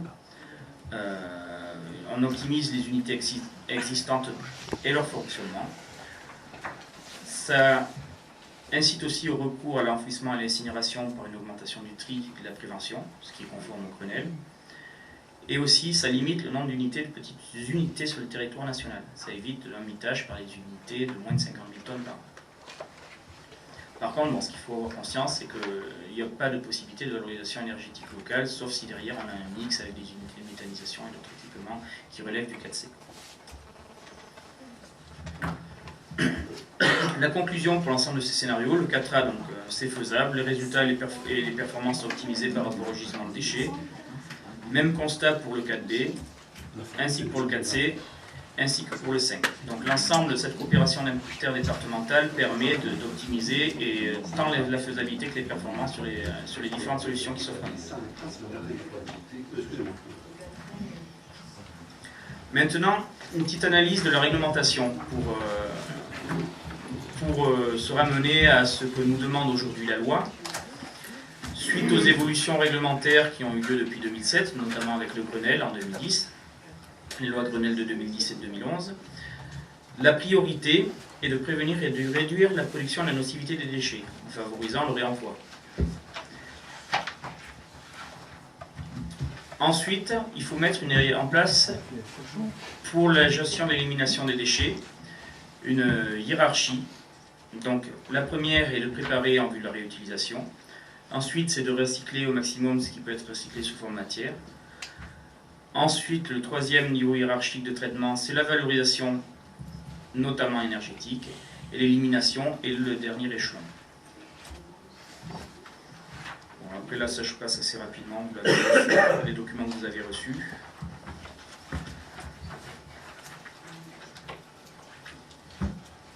On optimise les unités existantes et leur fonctionnement. Ça incite aussi au recours à l'enfouissement et à l'incinération par une augmentation du tri et de la prévention, ce qui est conforme au Grenelle. Et aussi, ça limite le nombre d'unités, de petites unités sur le territoire national. Ça évite un mitage par les unités de moins de 50 000 tonnes par an. Par contre, ce qu'il faut avoir conscience, c'est qu'il n'y a pas de possibilité de valorisation énergétique locale, sauf si derrière on a un mix avec des unités de méthanisation et d'autres équipements qui relèvent du 4C. La conclusion pour l'ensemble de ces scénarios, le 4A, donc c'est faisable, les résultats et les performances sont optimisées par rapport au gisement de déchets. Même constat pour le 4B, ainsi que pour le 4C, ainsi que pour le 5. Donc l'ensemble de cette coopération interdépartementale permet d'optimiser tant la faisabilité que les performances sur les différentes solutions qui s'offrent à nous. Maintenant, une petite analyse de la réglementation pour se ramener à ce que nous demande aujourd'hui la loi. Suite aux évolutions réglementaires qui ont eu lieu depuis 2007, notamment avec le Grenelle en 2010, les lois de Grenelle de 2010 et de 2011, la priorité est de prévenir et de réduire la production et la nocivité des déchets, en favorisant le réemploi. Ensuite, il faut mettre en place, pour la gestion de l'élimination des déchets, une hiérarchie. Donc, la première est de préparer en vue de la réutilisation. Ensuite, c'est de recycler au maximum ce qui peut être recyclé sous forme de matière. Ensuite, le troisième niveau hiérarchique de traitement, c'est la valorisation, notamment énergétique, et l'élimination est le dernier échelon. Bon, après là, ça je passe assez rapidement, vous l'avez reçu, les documents que vous avez reçus.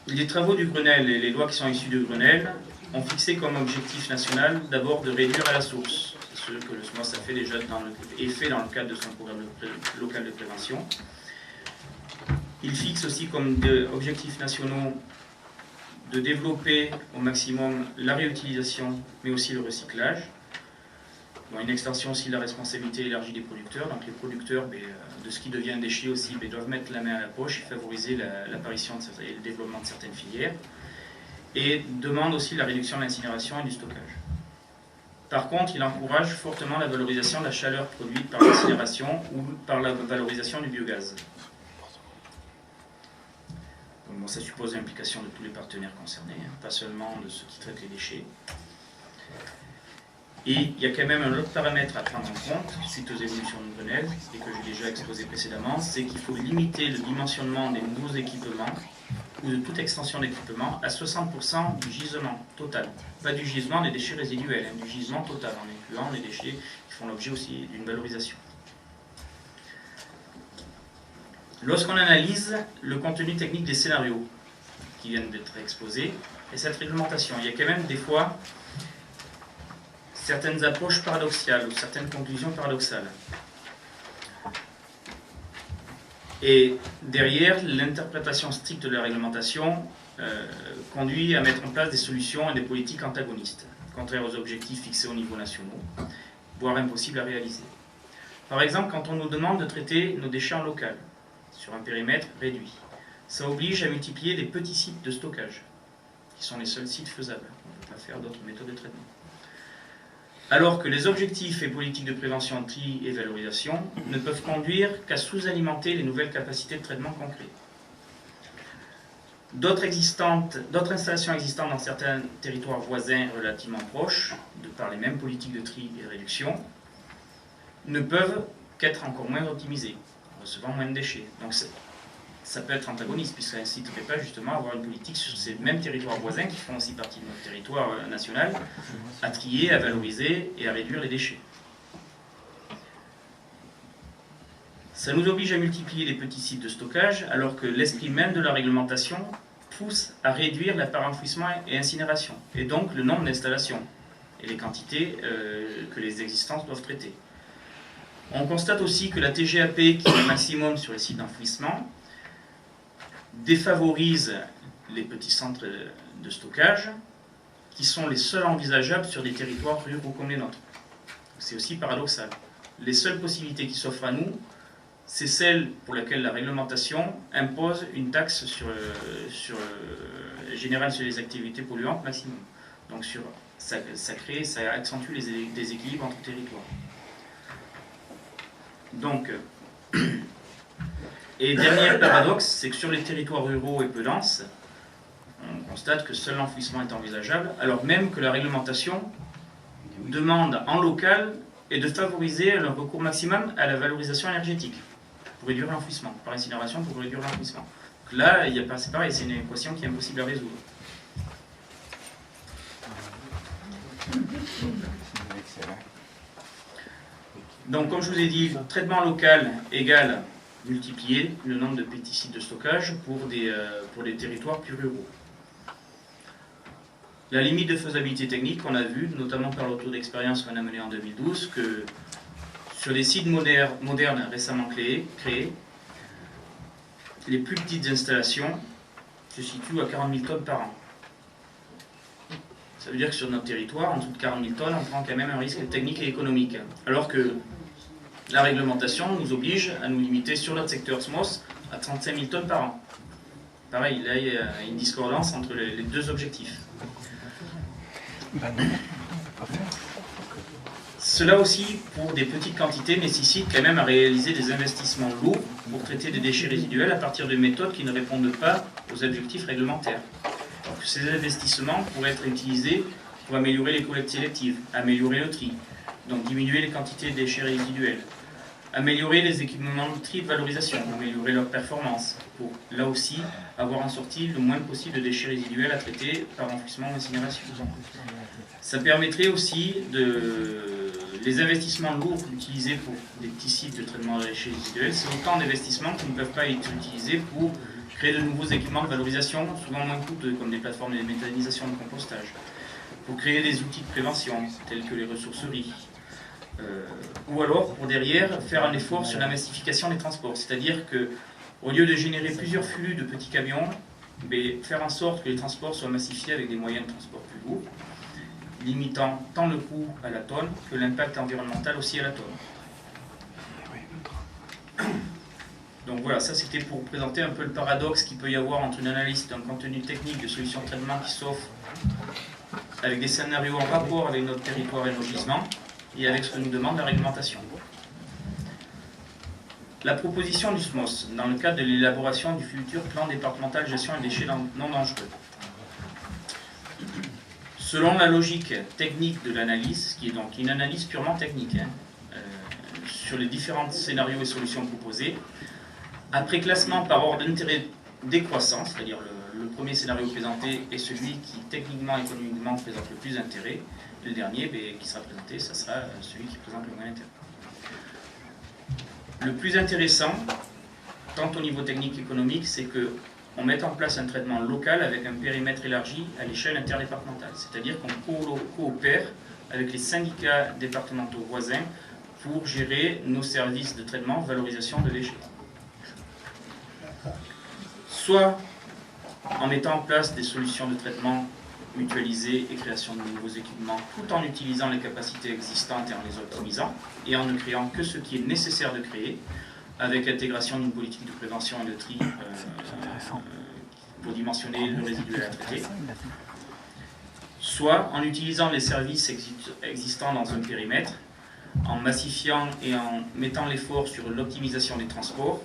Les travaux du Grenelle et les lois qui sont issues du Grenelle ont fixé comme objectif national d'abord de réduire à la source. Ce que le SMOS a fait déjà dans le cadre de son programme local de prévention. Il fixe aussi comme objectifs nationaux de développer au maximum la réutilisation, mais aussi le recyclage. Bon, une extension aussi de la responsabilité élargie des producteurs. Donc les producteurs de ce qui devient un déchet aussi doivent mettre la main à la poche et favoriser l'apparition et le développement de certaines filières. Et demande aussi la réduction de l'incinération et du stockage. Par contre, il encourage fortement la valorisation de la chaleur produite par l'incinération ou par la valorisation du biogaz. Donc, bon, ça suppose l'implication de tous les partenaires concernés, pas seulement de ceux qui traitent les déchets. Et il y a quand même un autre paramètre à prendre en compte, suite aux évolutions de Grenelle, et que j'ai déjà exposé précédemment, c'est qu'il faut limiter le dimensionnement des nouveaux équipements ou de toute extension d'équipement à 60% du gisement total. Pas du gisement des déchets résiduels, du gisement total, en incluant les déchets qui font l'objet aussi d'une valorisation. Lorsqu'on analyse le contenu technique des scénarios qui viennent d'être exposés, et cette réglementation, il y a quand même des fois certaines approches paradoxales ou certaines conclusions paradoxales. Et derrière, l'interprétation stricte de la réglementation conduit à mettre en place des solutions et des politiques antagonistes, contraires aux objectifs fixés au niveau national, voire impossibles à réaliser. Par exemple, quand on nous demande de traiter nos déchets en local, sur un périmètre réduit. Ça oblige à multiplier les petits sites de stockage, qui sont les seuls sites faisables. On ne peut pas faire d'autres méthodes de traitement. Alors que les objectifs et politiques de prévention, tri et valorisation ne peuvent conduire qu'à sous-alimenter les nouvelles capacités de traitement concrets. D'autres installations existantes dans certains territoires voisins relativement proches, de par les mêmes politiques de tri et de réduction, ne peuvent qu'être encore moins optimisées, recevant moins de déchets. Donc ça peut être antagoniste, puisque ça n'inciterait pas justement à avoir une politique sur ces mêmes territoires voisins, qui font aussi partie de notre territoire national, à trier, à valoriser et à réduire les déchets. Ça nous oblige à multiplier les petits sites de stockage, alors que l'esprit même de la réglementation pousse à réduire la part enfouissement et incinération, et donc le nombre d'installations et les quantités que les existances doivent traiter. On constate aussi que la TGAP, qui est le maximum sur les sites d'enfouissement, défavorise les petits centres de stockage, qui sont les seuls envisageables sur des territoires ruraux comme les nôtres. C'est aussi paradoxal. Les seules possibilités qui s'offrent à nous, c'est celle pour laquelle la réglementation impose une taxe générale sur les activités polluantes maximum. Donc ça accentue les déséquilibres entre territoires. Donc, et dernier paradoxe, c'est que sur les territoires ruraux et peu denses, on constate que seul l'enfouissement est envisageable, alors même que la réglementation demande en local et de favoriser le recours maximum à la valorisation énergétique pour réduire l'enfouissement, par incinération pour réduire l'enfouissement. Donc là, c'est pareil, c'est une équation qui est impossible à résoudre. Donc, comme je vous ai dit, traitement local égale multiplier le nombre de petits sites de stockage pour des territoires plus ruraux. La limite de faisabilité technique, on a vu, notamment par le retour d'expérience qu'on a mené en 2012, que sur les sites modernes récemment créés, les plus petites installations se situent à 40 000 tonnes par an. Ça veut dire que sur notre territoire, en dessous de 40 000 tonnes, on prend quand même un risque technique et économique. Alors que la réglementation nous oblige à nous limiter sur notre secteur SMOS à 35 000 tonnes par an. Pareil, là il y a une discordance entre les deux objectifs. Cela aussi, pour des petites quantités, nécessite quand même à réaliser des investissements lourds pour traiter des déchets résiduels à partir de méthodes qui ne répondent pas aux objectifs réglementaires. Donc, ces investissements pourraient être utilisés pour améliorer les collectes sélectives, améliorer le tri, donc diminuer les quantités de déchets résiduels, améliorer les équipements de tri et de valorisation, améliorer leur performance, pour là aussi avoir en sortie le moins possible de déchets résiduels à traiter par enfouissement ou incinération. Ça permettrait aussi les investissements lourds utilisés pour des petits sites de traitement de déchets résiduels, c'est autant d'investissements qui ne peuvent pas être utilisés pour créer de nouveaux équipements de valorisation, souvent moins coûteux, comme des plateformes de méthanisation de compostage, pour créer des outils de prévention, tels que les ressourceries, ou alors pour derrière faire un effort sur la massification des transports, c'est-à-dire que au lieu de générer plusieurs flux de petits camions, faire en sorte que les transports soient massifiés avec des moyens de transport plus lourds, limitant tant le coût à la tonne que l'impact environnemental aussi à la tonne. Donc voilà, ça c'était pour présenter un peu le paradoxe qu'il peut y avoir entre une analyse d'un contenu technique de solutions de traitement qui s'offre avec des scénarios en rapport avec notre territoire et nos gisements et avec ce que nous demande la réglementation. La proposition du SMOS dans le cadre de l'élaboration du futur plan départemental de gestion des déchets non dangereux. Selon la logique technique de l'analyse, qui est donc une analyse purement technique, sur les différents scénarios et solutions proposées, après classement par ordre d'intérêt décroissant, c'est-à-dire le premier scénario présenté est celui qui techniquement et économiquement présente le plus d'intérêt, et le dernier qui sera présenté, ça sera celui qui présente le moins d'intérêt. Le plus intéressant, tant au niveau technique qu'économique, c'est qu'on mette en place un traitement local avec un périmètre élargi à l'échelle interdépartementale, c'est-à-dire qu'on coopère avec les syndicats départementaux voisins pour gérer nos services de traitement, valorisation de déchets. Soit en mettant en place des solutions de traitement mutualisées et création de nouveaux équipements, tout en utilisant les capacités existantes et en les optimisant, et en ne créant que ce qui est nécessaire de créer, avec l'intégration d'une politique de prévention et de tri pour dimensionner le résiduel à traiter, soit en utilisant les services existants dans un périmètre, en massifiant et en mettant l'effort sur l'optimisation des transports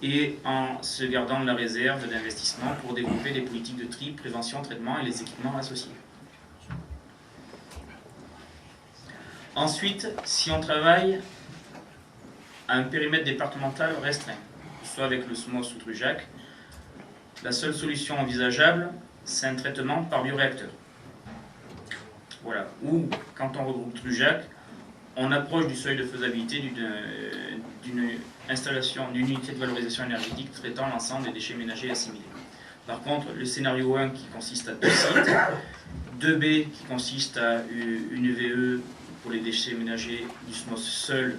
et en se gardant de la réserve d'investissement pour développer des politiques de tri, prévention, traitement et les équipements associés. Ensuite, si on travaille à un périmètre départemental restreint, soit avec le SMOS ou TRUJAC, la seule solution envisageable, c'est un traitement par bioréacteur. Voilà. Ou, quand on regroupe TRUJAC, on approche du seuil de faisabilité d'une installation, d'une unité de valorisation énergétique traitant l'ensemble des déchets ménagers assimilés. Par contre, le scénario 1 qui consiste à 2 sites, 2B qui consiste à une UVE pour les déchets ménagers du SMOS seul,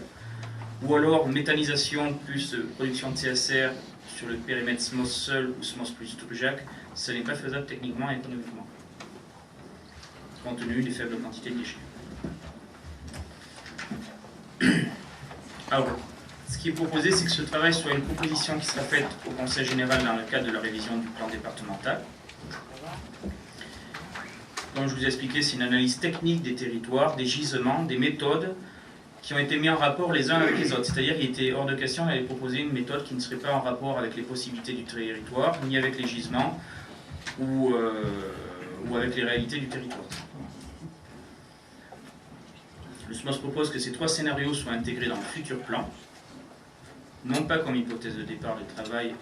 ou alors méthanisation plus production de CSR sur le périmètre SMOS seul ou SMOS plus TRUJAC, ce n'est pas faisable techniquement et économiquement, compte tenu des faibles quantités de déchets. Alors, ce qui est proposé, c'est que ce travail soit une proposition qui sera faite au Conseil général dans le cadre de la révision du plan départemental. Comme je vous ai expliqué, c'est une analyse technique des territoires, des gisements, des méthodes qui ont été mis en rapport les uns avec les autres. C'est-à-dire qu'il était hors de question d'aller proposer une méthode qui ne serait pas en rapport avec les possibilités du territoire, ni avec les gisements, ou avec les réalités du territoire. Le SMOS propose que ces 3 scénarios soient intégrés dans le futur plan, non pas comme hypothèse de départ de travail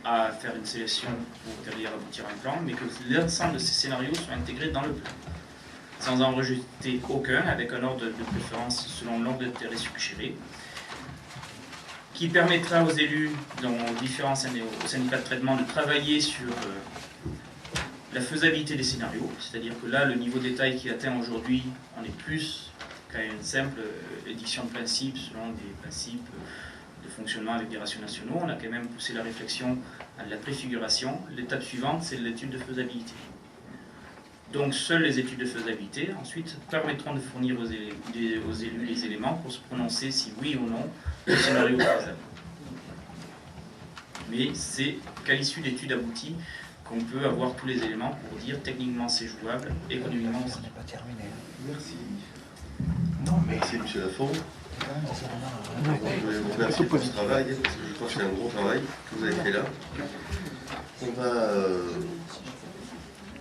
à faire une sélection pour derrière aboutir à un plan, mais que l'ensemble de ces scénarios soient intégrés dans le plan, sans en rejeter aucun, avec un ordre de préférence selon l'ordre d'intérêt suggéré, qui permettra aux élus, dans différents syndicats de traitement, de travailler sur la faisabilité des scénarios, c'est-à-dire que là, le niveau de détail qui atteint aujourd'hui, on est plus qu'à une simple édiction de principes selon des principes de fonctionnement avec des ratios nationaux. On a quand même poussé la réflexion à de la préfiguration. L'étape suivante, c'est l'étude de faisabilité. Donc, seules les études de faisabilité, ensuite, permettront de fournir aux élus les éléments pour se prononcer si oui ou non le scénario est faisable. Mais c'est qu'à l'issue d'études abouties qu'on peut avoir tous les éléments pour dire techniquement c'est jouable, économiquement aussi. Merci. Merci M. Lafont. Je voulais vous remercier pour ce travail, parce que je crois que c'est un gros travail que vous avez fait là. On va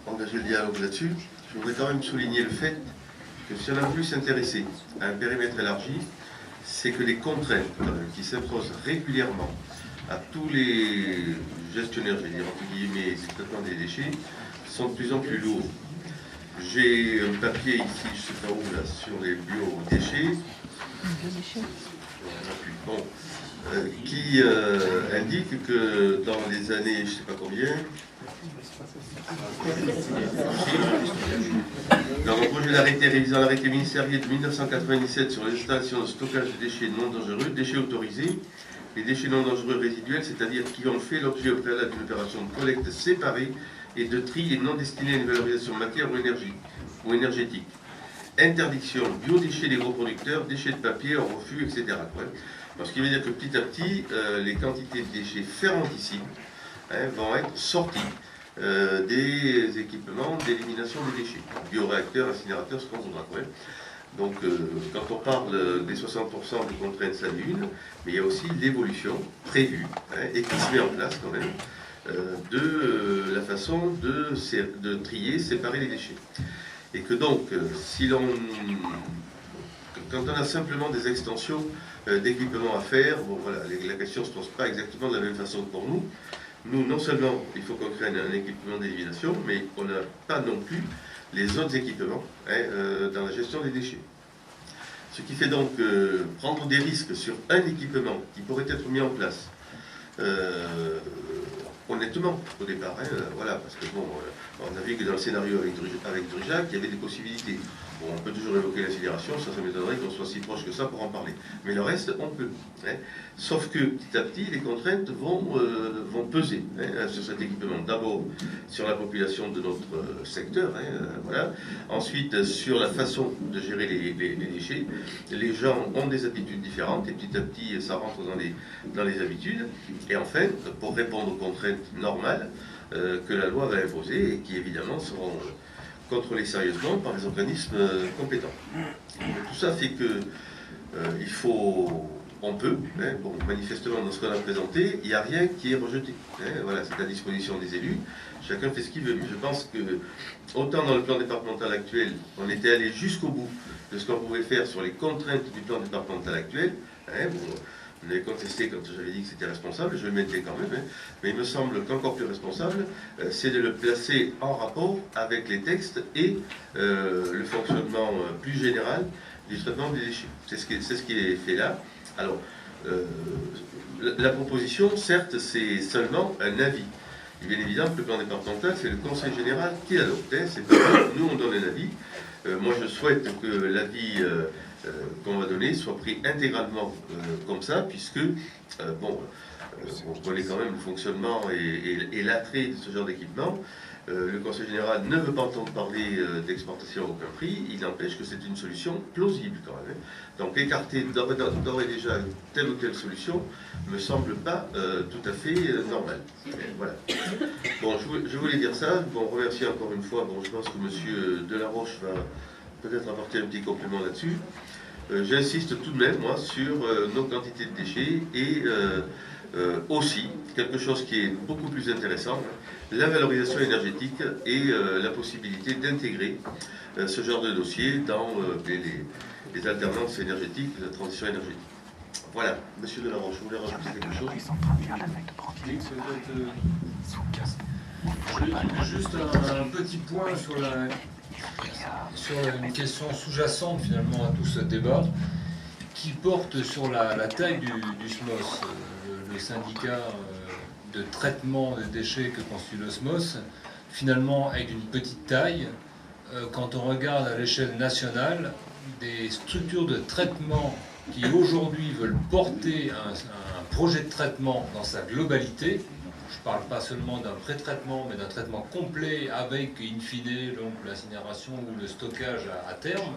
engager le dialogue là-dessus. Je voudrais quand même souligner le fait que si on a voulu s'intéresser à un périmètre élargi, c'est que les contraintes qui s'imposent régulièrement à tous les gestionnaires, je vais dire entre guillemets, du traitement des déchets, sont de plus en plus lourds. J'ai un papier ici, je ne sais pas où, là, sur les biodéchets, bon, qui indique que dans les années, je ne sais pas combien, dans le projet d'arrêté révisant l'arrêté ministériel de 1997 sur les installations de stockage de déchets non dangereux, déchets autorisés, les déchets non dangereux résiduels, c'est-à-dire qui ont fait l'objet au préalable d'une opération de collecte séparée et de tri et non destinée à une valorisation matière ou énergétique. Interdiction, biodéchets des gros producteurs, déchets de papier, en refus, etc. Ce qui veut dire que petit à petit, les quantités de déchets fermenticides vont être sorties des équipements d'élimination des déchets. Bioréacteurs, incinérateurs, ce qu'on voudra. Donc, quand on parle des 60% de contraintes SAN1, mais il y a aussi l'évolution prévue et qui se met en place quand même de la façon de trier, séparer les déchets. Et que donc, quand on a simplement des extensions d'équipements à faire, bon voilà, la question ne se pose pas exactement de la même façon que pour nous. Nous, non seulement il faut qu'on crée un équipement d'élimination, mais on n'a pas non plus les autres équipements dans la gestion des déchets. Ce qui fait donc prendre des risques sur un équipement qui pourrait être mis en place, honnêtement, au départ, voilà, parce que bon, on a vu que dans le scénario avec TRUJAC, il y avait des possibilités. Bon, on peut toujours évoquer l'accélération, ça m'étonnerait qu'on soit si proche que ça pour en parler. Mais le reste, on peut. Hein. Sauf que petit à petit, les contraintes vont peser sur cet équipement. D'abord sur la population de notre secteur, voilà. Ensuite sur la façon de gérer les déchets. Les gens ont des habitudes différentes et petit à petit, ça rentre dans les habitudes. Et enfin, pour répondre aux contraintes normales que la loi va imposer et qui évidemment seront contrôlés sérieusement par les organismes compétents. Tout ça fait que on peut, bon, manifestement dans ce qu'on a présenté, il n'y a rien qui est rejeté. Voilà, c'est à disposition des élus, chacun fait ce qu'il veut. Mais je pense que, autant dans le plan départemental actuel, on était allé jusqu'au bout de ce qu'on pouvait faire sur les contraintes du plan départemental actuel, vous l'avez contesté quand j'avais dit que c'était responsable, je le mettais quand même, mais il me semble qu'encore plus responsable, c'est de le placer en rapport avec les textes et le fonctionnement plus général du traitement des déchets. C'est ce qui est fait là. Alors, la proposition, certes, c'est seulement un avis. Et bien évidemment, le plan départemental, c'est le Conseil général qui l'adopte. C'est pas nous, on donne un avis. Moi, je souhaite que l'avis qu'on va donner soit pris intégralement comme ça, puisque, on connaît quand même le fonctionnement et l'attrait de ce genre d'équipement. Le Conseil général ne veut pas entendre parler d'exportation à aucun prix, il n'empêche que c'est une solution plausible quand même. Donc écarter d'ores et déjà telle ou telle solution me semble pas tout à fait normal. Voilà. Bon, je voulais dire ça. Bon, remercie encore une fois. Bon, je pense que M. Delaroche va peut-être apporter un petit complément là-dessus. J'insiste tout de même, moi, sur nos quantités de déchets et aussi, quelque chose qui est beaucoup plus intéressant, la valorisation énergétique et la possibilité d'intégrer ce genre de dossier dans les alternances énergétiques, la transition énergétique. Voilà, Monsieur Delaroche, vous voulez rajouter quelque chose? Juste un petit point sur une question sous-jacente finalement à tout ce débat, qui porte sur la taille du SMOS, le syndicat de traitement des déchets que constitue le SMOS, finalement est d'une petite taille. Quand on regarde à l'échelle nationale, des structures de traitement qui aujourd'hui veulent porter un projet de traitement dans sa globalité, je ne parle pas seulement d'un pré-traitement, mais d'un traitement complet avec, in fine, donc l'incinération ou le stockage à terme,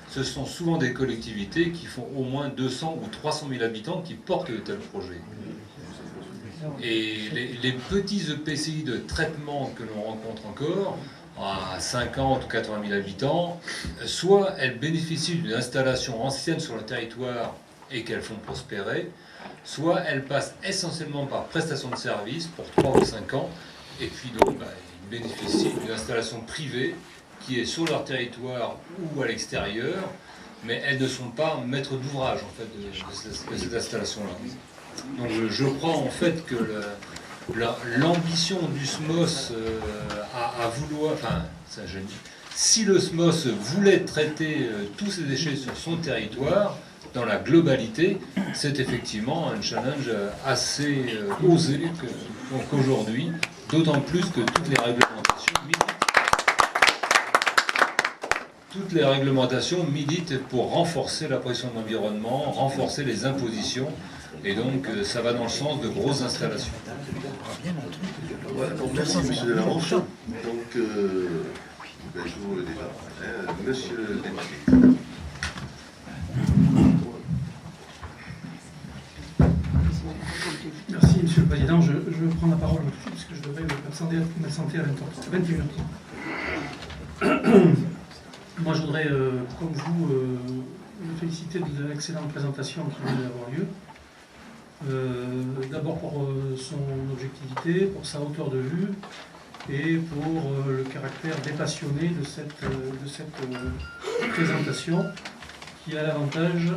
ce sont souvent des collectivités qui font au moins 200 ou 300 000 habitants qui portent de tels projets. Et les petits EPCI de traitement que l'on rencontre encore, à 50 ou 80 000 habitants, soit elles bénéficient d'une installation ancienne sur le territoire et qu'elles font prospérer, soit elles passent essentiellement par prestation de services pour 3 ou 5 ans, et puis donc ils bénéficient d'une installation privée qui est sur leur territoire ou à l'extérieur, mais elles ne sont pas maîtres d'ouvrage en fait de cette installation-là. Donc je crois en fait que l'ambition du SMOS à vouloir, si le SMOS voulait traiter tous ces déchets sur son territoire, dans la globalité, c'est effectivement un challenge assez osé qu'aujourd'hui, d'autant plus que toutes les réglementations militent pour renforcer la protection de l'environnement, renforcer les impositions, et donc ça va dans le sens de grosses installations. Voilà, donc merci M. Delaroche. Donc, je vous le débat. Monsieur le député. Merci Monsieur le Président. Je prends la parole parce que je devrais m'absenter à 21h30. Moi je voudrais, comme vous, vous féliciter de l'excellente présentation qui vient d'avoir lieu. D'abord pour son objectivité, pour sa hauteur de vue et pour le caractère dépassionné de cette présentation qui a l'avantage,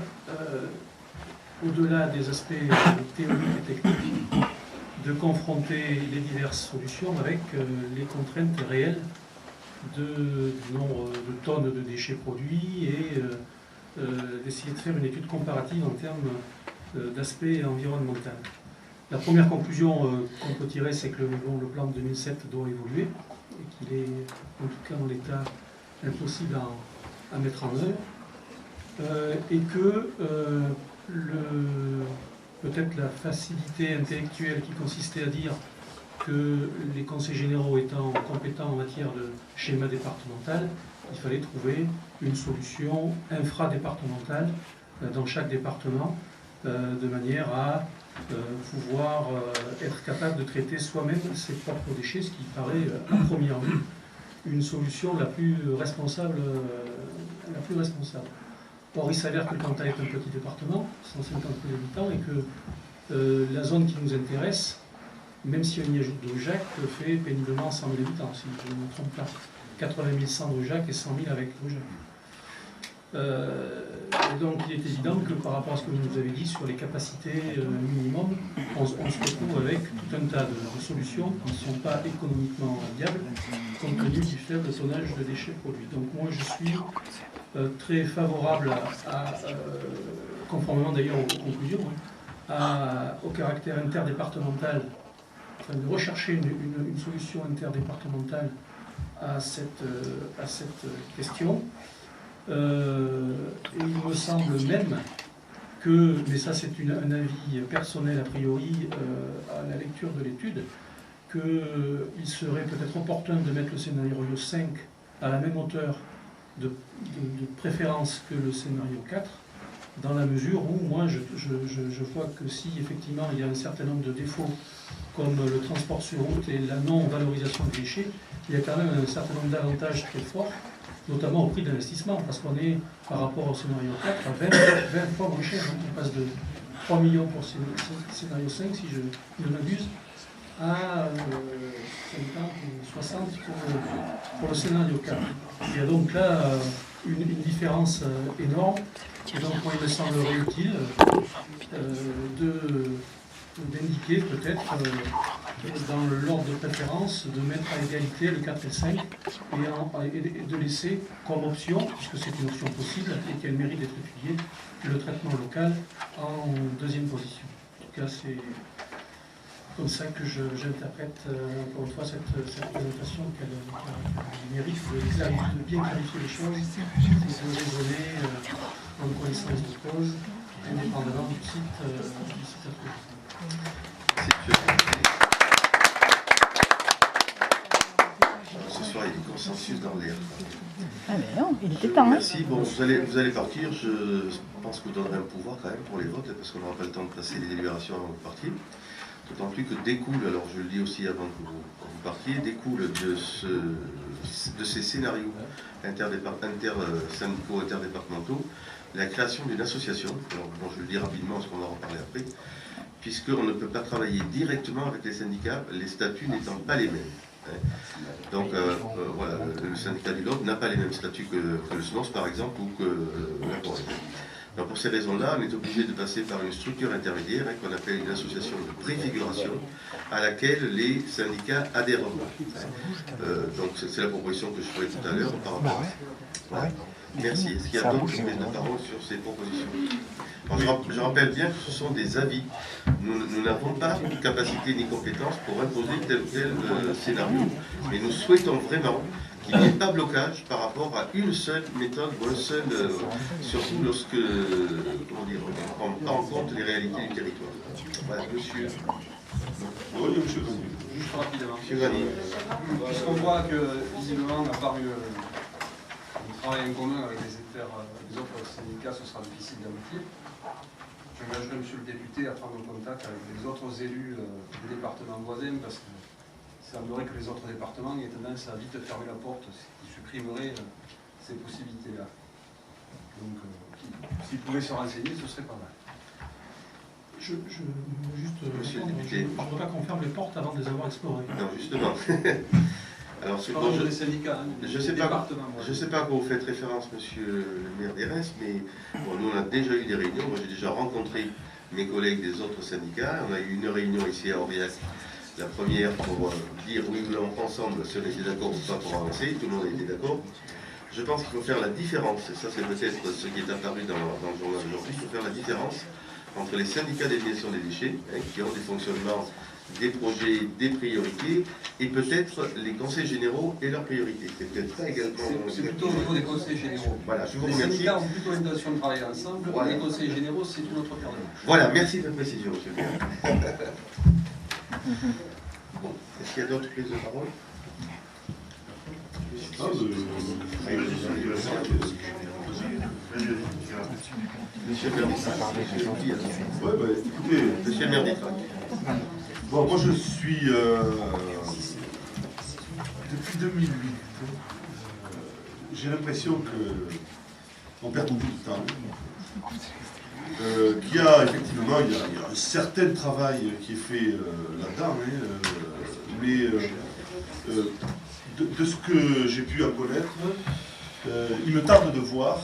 au-delà des aspects théoriques et techniques, de confronter les diverses solutions avec les contraintes réelles du nombre de tonnes de déchets produits et d'essayer de faire une étude comparative en termes d'aspect environnemental. La première conclusion qu'on peut tirer, c'est que le plan de 2007 doit évoluer et qu'il est, en tout cas en l'état, impossible à mettre en œuvre, et que peut-être la facilité intellectuelle qui consistait à dire que les conseils généraux étant compétents en matière de schéma départemental, il fallait trouver une solution infradépartementale dans chaque département, de manière à pouvoir être capable de traiter soi-même ses propres déchets, ce qui paraît à première vue une solution la plus responsable. Or, il s'avère que le Cantal est un petit département, 150 000 habitants, et que la zone qui nous intéresse, même si on y ajoute Drujac, fait péniblement 100 000 habitants, si je ne me trompe pas. 80 000 sans Drujac et 100 000 avec Drujac. Et donc il est évident que par rapport à ce que vous nous avez dit sur les capacités minimum, on se retrouve avec tout un tas de solutions qui ne sont pas économiquement viables compte tenu du faible tonnage de déchets produits. Donc moi je suis très favorable conformément d'ailleurs aux conclusions, au caractère interdépartemental, enfin, de rechercher une solution interdépartementale à cette question. Et il me semble même que, mais ça c'est un avis personnel a priori à la lecture de l'étude, qu'il serait peut-être opportun de mettre le scénario 5 à la même hauteur de préférence que le scénario 4, dans la mesure où moi je vois que si effectivement il y a un certain nombre de défauts comme le transport sur route et la non-valorisation des déchets, il y a quand même un certain nombre d'avantages très forts, notamment au prix de l'investissement, parce qu'on est, par rapport au scénario 4, à 20 fois moins cher. On passe de 3 millions pour le scénario 5, si je ne m'abuse, à 50 ou 60 pour le scénario 4. Il y a donc là une différence énorme. Et donc moi, il me semblerait utile d'indiquer peut-être dans l'ordre de préférence de mettre à égalité le 4 et le 5 et de laisser comme option, puisque c'est une option possible et qui a le mérite d'être étudiée, le traitement local en deuxième position. En tout cas, c'est comme ça que j'interprète encore une fois cette présentation qu'elle mérite de bien clarifier les choses et de raisonner en connaissance de cause, indépendamment du site à trouver. Ce soir, il y a du consensus dans l'air. Ah mais non, il était temps. Merci. Bon, vous allez partir. Je pense que vous donnerez un pouvoir quand même pour les votes, parce qu'on n'aura pas le temps de passer les délibérations avant de partir. D'autant plus que découle, alors je le dis aussi avant que vous partiez, découle de ces scénarios syndicaux interdépartementaux la création d'une association. Alors, bon, je le dis rapidement parce qu'on va en reparler après, puisqu'on ne peut pas travailler directement avec les syndicats, les statuts n'étant pas les mêmes. Donc voilà, le syndicat du Lot n'a pas les mêmes statuts que le SNOS par exemple ou que la Corée. Donc pour ces raisons-là, on est obligé de passer par une structure intermédiaire qu'on appelle une association de préfiguration à laquelle les syndicats adhèrent. Donc c'est la proposition que je ferai tout à l'heure par rapport à ça. Voilà. Merci. Est-ce qu'il y a d'autres qui prennent la parole sur ces propositions? Alors, je rappelle bien que ce sont des avis. Nous n'avons pas de capacité ni compétence pour imposer tel ou tel scénario, mais nous souhaitons vraiment qu'il n'y ait pas blocage par rapport à une seule méthode ou un seul, surtout lorsque, comment dire, on prend en compte les réalités du territoire. Voilà, monsieur. Oui, monsieur. Juste rapidement. Monsieur Grani. Puisqu'on voit que visiblement, à part un travail en commun avec les autres syndicats, ce sera difficile d'aboutir. J'engagerai monsieur le député à prendre contact avec les autres élus des départements voisins, parce que il semblerait que les autres départements aient tendance à vite fermer la porte, ce qui supprimerait ces possibilités-là. Donc, s'ils pouvaient se renseigner, ce serait pas mal. Je Monsieur le député. ne voudrais pas qu'on ferme les portes avant de les avoir explorées. Non, justement. Alors, Je parle des syndicats, je ne sais pas à quoi vous faites référence, monsieur le maire d'Erens, mais bon, nous on a déjà eu des réunions. Moi j'ai déjà rencontré mes collègues des autres syndicats. On a eu une réunion ici à Aurillac, la première pour dire oui ou non ensemble si on était d'accord ou pas pour avancer. Tout le monde a été d'accord. Je pense qu'il faut faire la différence, et ça c'est peut-être ce qui est apparu dans le journal aujourd'hui, il faut faire la différence entre les syndicats d'élimination des déchets, hein, qui ont des fonctionnements, des projets, des priorités, et peut-être les conseils généraux et leurs priorités. C'est peut-être ça également. C'est plutôt au niveau des conseils généraux. Voilà, je vous Les remercie. syndicats ont plutôt l'intention de travailler ensemble, Voilà. les conseils généraux, c'est une autre paire de manches. Voilà, merci de la précision, monsieur le maire. Bon, est-ce qu'il y a d'autres prises de parole? Monsieur le maire d'Itrac. Ouais, bah, écoutez, Monsieur le maire d'Itrac. bon, moi je suis depuis 2008. J'ai l'impression que on perd beaucoup de temps. Qu'il y a effectivement il y a un certain travail qui est fait là-dedans, hein, mais de ce que j'ai pu en connaître, il me tarde de voir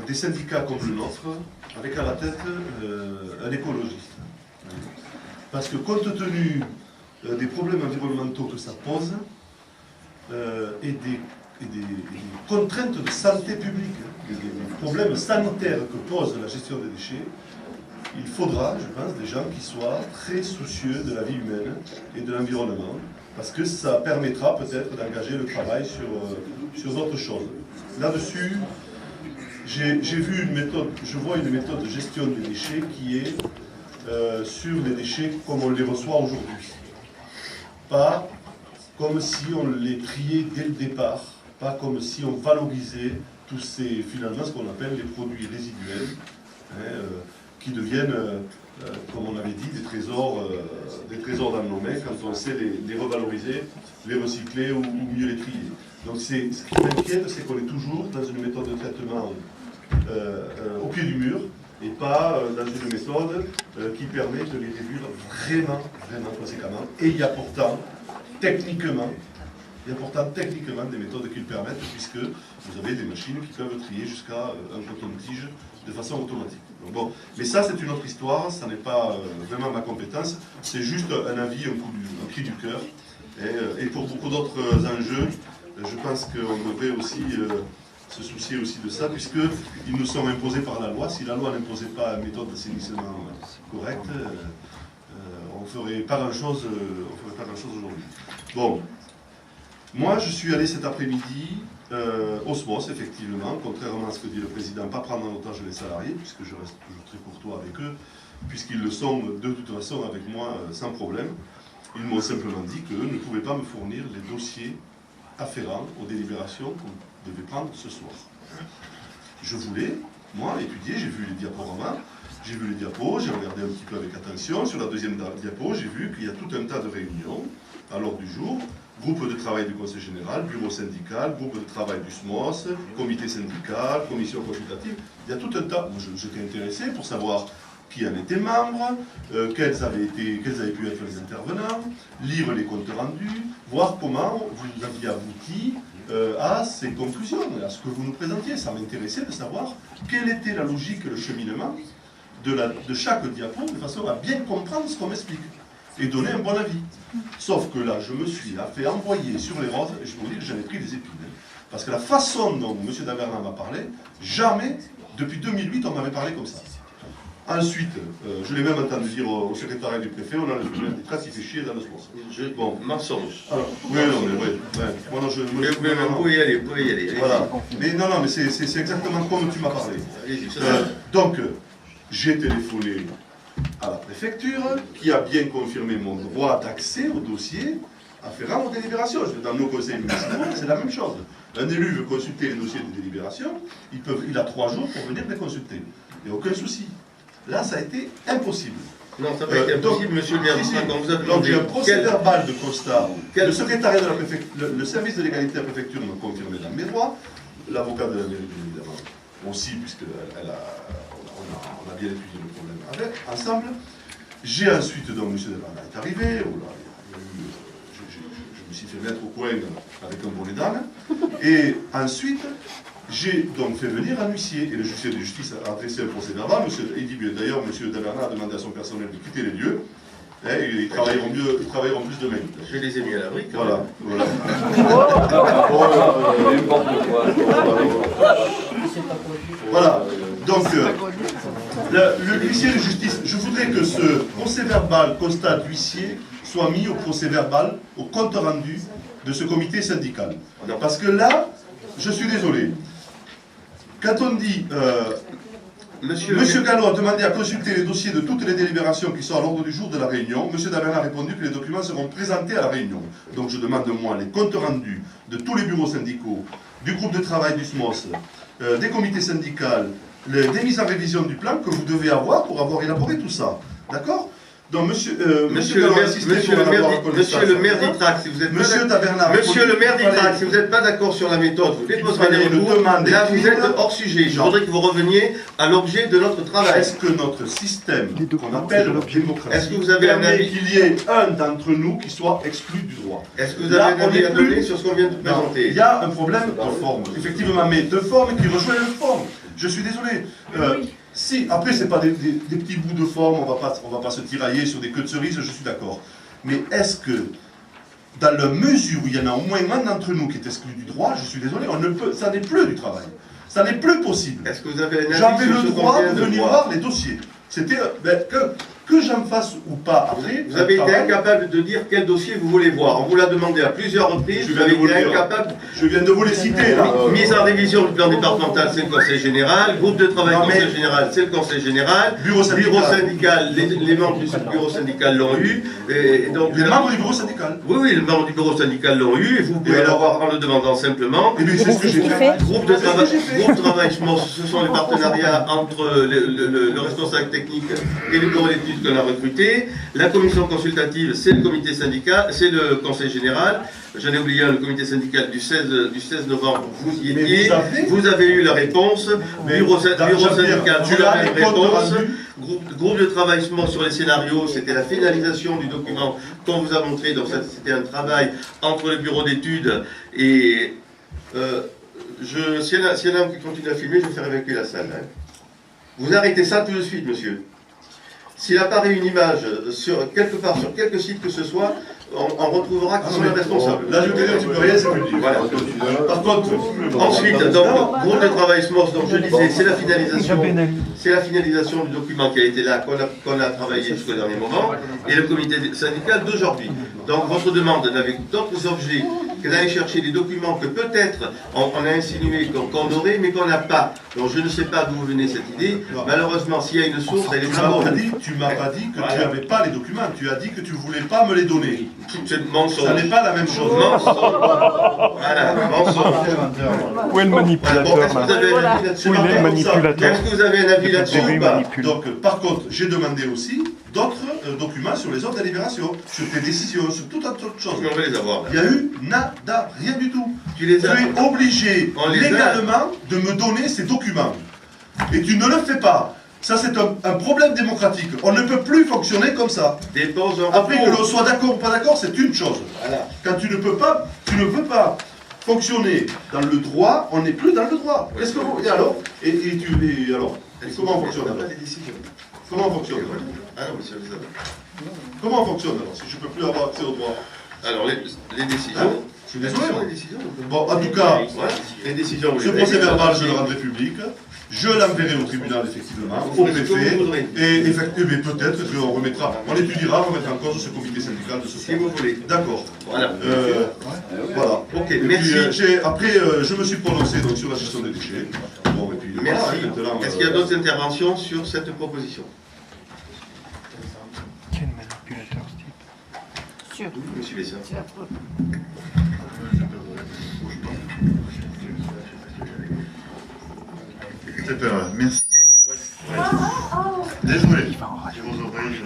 des syndicats comme le nôtre avec à la tête un écologiste. Parce que compte tenu des problèmes environnementaux que ça pose et des contraintes de santé publique, des problèmes sanitaires que pose la gestion des déchets, il faudra, je pense, des gens qui soient très soucieux de la vie humaine et de l'environnement, parce que ça permettra peut-être d'engager le travail sur d'autres choses. Là-dessus, j'ai vu une méthode, je vois une méthode de gestion des déchets qui est sur les déchets comme on les reçoit aujourd'hui. Pas comme si on les triait dès le départ, pas comme si on valorisait tous ces, finalement, ce qu'on appelle les produits résiduels, hein, qui deviennent, comme on avait dit, des trésors dans nos mains quand on sait les revaloriser, les recycler ou mieux les trier. Donc ce qui m'inquiète, c'est qu'on est toujours dans une méthode de traitement au pied du mur et pas dans une méthode qui permet de les réduire vraiment conséquemment. Et il y a pourtant techniquement des méthodes qui le permettent, puisque vous avez des machines qui peuvent trier jusqu'à un coton-tige de façon automatique. Donc bon, mais ça c'est une autre histoire, ça n'est pas vraiment ma compétence, c'est juste un avis, un cri du cœur. Et pour beaucoup d'autres enjeux, je pense qu'on devrait aussi se soucier aussi de ça, puisqu'ils nous sont imposés par la loi. Si la loi n'imposait pas une méthode d'assainissement correcte, on ne ferait pas grand-chose aujourd'hui. Bon, moi je suis allé cet après-midi au SMOS, effectivement, contrairement à ce que dit le président, pas prendre en otage les salariés, puisque je reste toujours très courtois avec eux, puisqu'ils le sont de toute façon avec moi sans problème. Ils m'ont simplement dit qu'eux ne pouvaient pas me fournir les dossiers afférents aux délibérations qu'on devait prendre ce soir. Je voulais, moi, étudier, j'ai vu les diaporamas, j'ai vu les diapos, j'ai regardé un petit peu avec attention. Sur la deuxième diapo, j'ai vu qu'il y a tout un tas de réunions à l'ordre du jour. Groupe de travail du Conseil général, bureau syndical, groupe de travail du SMOS, comité syndical, commission consultative. Il y a tout un tas. Moi, j'étais intéressé pour savoir qui en était membre, quels avaient pu être les intervenants, lire les comptes rendus, voir comment vous aviez abouti à ces conclusions, à ce que vous nous présentiez. Ça m'intéressait de savoir quelle était la logique, le cheminement de chaque diapo, de façon à bien comprendre ce qu'on m'explique et donner un bon avis. Sauf que là, je me suis fait envoyer sur les routes, et je vous dis que j'en ai pris des épines. Parce que la façon dont M. Davernat m'a parlé, jamais, depuis 2008, on m'avait parlé comme ça. Ensuite, je l'ai même entendu dire au secrétariat du préfet, on a le maire d'Itrac qui fait chier dans le sport. Bon, mensonge. Alors, oui, non, mais ouais. Moi, non, Vous pouvez y aller. Voilà. Mais non, mais c'est exactement comme tu m'as parlé. Allez-y, Donc, j'ai téléphoné à la préfecture, qui a bien confirmé mon droit d'accès au dossier afférent aux délibérations. Dans nos conseils municipaux, c'est la même chose. Un élu veut consulter les dossiers de délibération, il a 3 jours pour venir les consulter. Il n'y a aucun souci. Là, ça a été impossible. Non, ça n'a pas été impossible, monsieur le maire. Quand vous avez donc, j'ai un procès-verbal de constat. Le secrétariat de la préfecture, le service de l'égalité de la préfecture m'a confirmé dans mes droits. L'avocat de la mairie, bien évidemment, aussi, puisqu'on a bien étudié le problème ensemble. J'ai ensuite, donc, M. Davernat est arrivé. Je me suis fait mettre au coin avec un bonnet d'âne. Et ensuite, j'ai donc fait venir un huissier. Et le huissier de justice a adressé un procès verbal. D'ailleurs, M. Davernat a demandé à son personnel de quitter les lieux. Et ils travailleront plus demain. Je les ai mis à l'abri. Voilà. Voilà. Donc, l'huissier de justice, je voudrais que ce procès-verbal constat d'huissier soit mis au procès-verbal, au compte rendu de ce comité syndical. Parce que là, je suis désolé. Quand on dit Monsieur Gallo a demandé à consulter les dossiers de toutes les délibérations qui sont à l'ordre du jour de la réunion. Monsieur Daverne a répondu que les documents seront présentés à la réunion. Donc je demande moi les comptes rendus de tous les bureaux syndicaux, du groupe de travail du SMOS, des comités syndicaux, des mises en révision du plan que vous devez avoir pour avoir élaboré tout ça. D'accord? Donc monsieur le maire d'Itrac, si vous êtes Monsieur le maire d'Itrac, si vous n'êtes pas d'accord sur la méthode, vous déposerez des recours. Là, vous êtes hors sujet. Je voudrais que vous reveniez à l'objet de notre travail. Est-ce que notre système qu'on appelle démocratie, est-ce que vous avez un avis qu'il y ait un d'entre nous qui soit exclu du droit? Est-ce que vous avez un avis à donner sur ce qu'on vient de présenter? Il y a un problème de forme, effectivement, mais de forme qui rejoint le forme. Je suis désolé. Si, après, c'est pas des petits bouts de forme, on va pas se tirailler sur des queues de cerises, je suis d'accord. Mais est-ce que, dans la mesure où il y en a au moins un d'entre nous qui est exclu du droit, je suis désolé, ça n'est plus du travail. Ça n'est plus possible. Est-ce que vous avez un avis J'avais sur le ce qu'on droit vient de de venir voir? voir les dossiers. C'était que j'en fasse ou pas après. Vous avez été incapable de dire quel dossier vous voulez voir. On vous l'a demandé à plusieurs reprises. Vous avez été incapable. Je viens de vous les citer là. Mise en révision du plan départemental, c'est le conseil général. Groupe de travail conseil général, c'est le conseil général. Bureau syndical, les membres du bureau syndical l'ont eu. Et donc, les membres du bureau syndical. Oui, les membres du bureau syndical l'ont eu. Et vous pouvez l'avoir en le demandant simplement. Et bien c'est ce que j'ai fait. Groupe de travail, ce sont les partenariats entre le responsable technique et le bureau d'études qu'on a recruté. La commission consultative, c'est le comité syndical, c'est le conseil général. J'en ai oublié le comité syndical du 16 novembre, vous y étiez. Vous avez eu la réponse. Bureau syndical, tu as une réponse. Groupe de travail sur les scénarios, c'était la finalisation du document qu'on vous a montré. Donc c'était un travail entre le bureau d'études et... s'il y en a qui continue à filmer, je vais faire évacuer la salle. Hein. Vous arrêtez ça tout de suite, monsieur. S'il apparaît une image quelque part, sur quelque site que ce soit, on retrouvera qui sont les responsables. Là, je veux dire, tu peux rien, c'est public. Voilà. Par contre, ensuite, donc, groupe de travail SMOS, donc je disais, c'est la finalisation du document qui a été là, qu'on a travaillé jusqu'au dernier moment, et le comité syndical d'aujourd'hui. Donc, votre demande n'avait d'autres objets que d'aller chercher des documents que peut-être on a insinué qu'on aurait, mais qu'on n'a pas. Donc, je ne sais pas d'où venait cette idée. Malheureusement, s'il y a une source, elle est très bonne. Tu m'as pas dit que tu n'avais pas les documents, tu as dit que tu ne voulais pas me les donner. C'est mensonge. Ça n'est pas la même chose. Mensonge. Voilà, mensonge. Où est le manipulateur Est-ce que vous avez un avis là-dessus? Où il est le manipulateur? Est-ce que vous avez un avis là-dessus ou pas? Donc, par contre, j'ai demandé aussi d'autres documents sur les autres délibérations, sur tes décisions, sur toute autre chose. On va les avoir. Il y a eu nada, rien du tout. Tu es obligé légalement de me donner ces documents. Et tu ne le fais pas. Ça, c'est un problème démocratique. On ne peut plus fonctionner comme ça. Après, que l'on soit d'accord ou pas d'accord, c'est une chose. Voilà. Quand tu ne veux pas fonctionner dans le droit, on n'est plus dans le droit. Qu'est-ce que vous... Et alors comment on fonctionne alors? Comment on fonctionne? Ah non, monsieur, vous avez... Comment on fonctionne alors, si je ne peux plus avoir accès au droit? Alors, les décisions... Je suis désolé. Les décisions, bon, en tout cas, les décisions, ce procès verbal, je le rendrai public. Je l'enverrai au tribunal, effectivement, au préfet. Et effectivement, peut-être qu'on remettra, on étudiera, on remettra en cause ce comité syndical de ce soir. Si vous voulez. D'accord. Voilà. Voilà. Ok, merci. Après, je me suis prononcé donc, sur la gestion des déchets. Bon, et puis, merci. Voilà, est-ce qu'il y a d'autres interventions sur cette proposition? Quel manipulateur, Steve? Monsieur Bessin. Merci. Désolé, je vous oblige.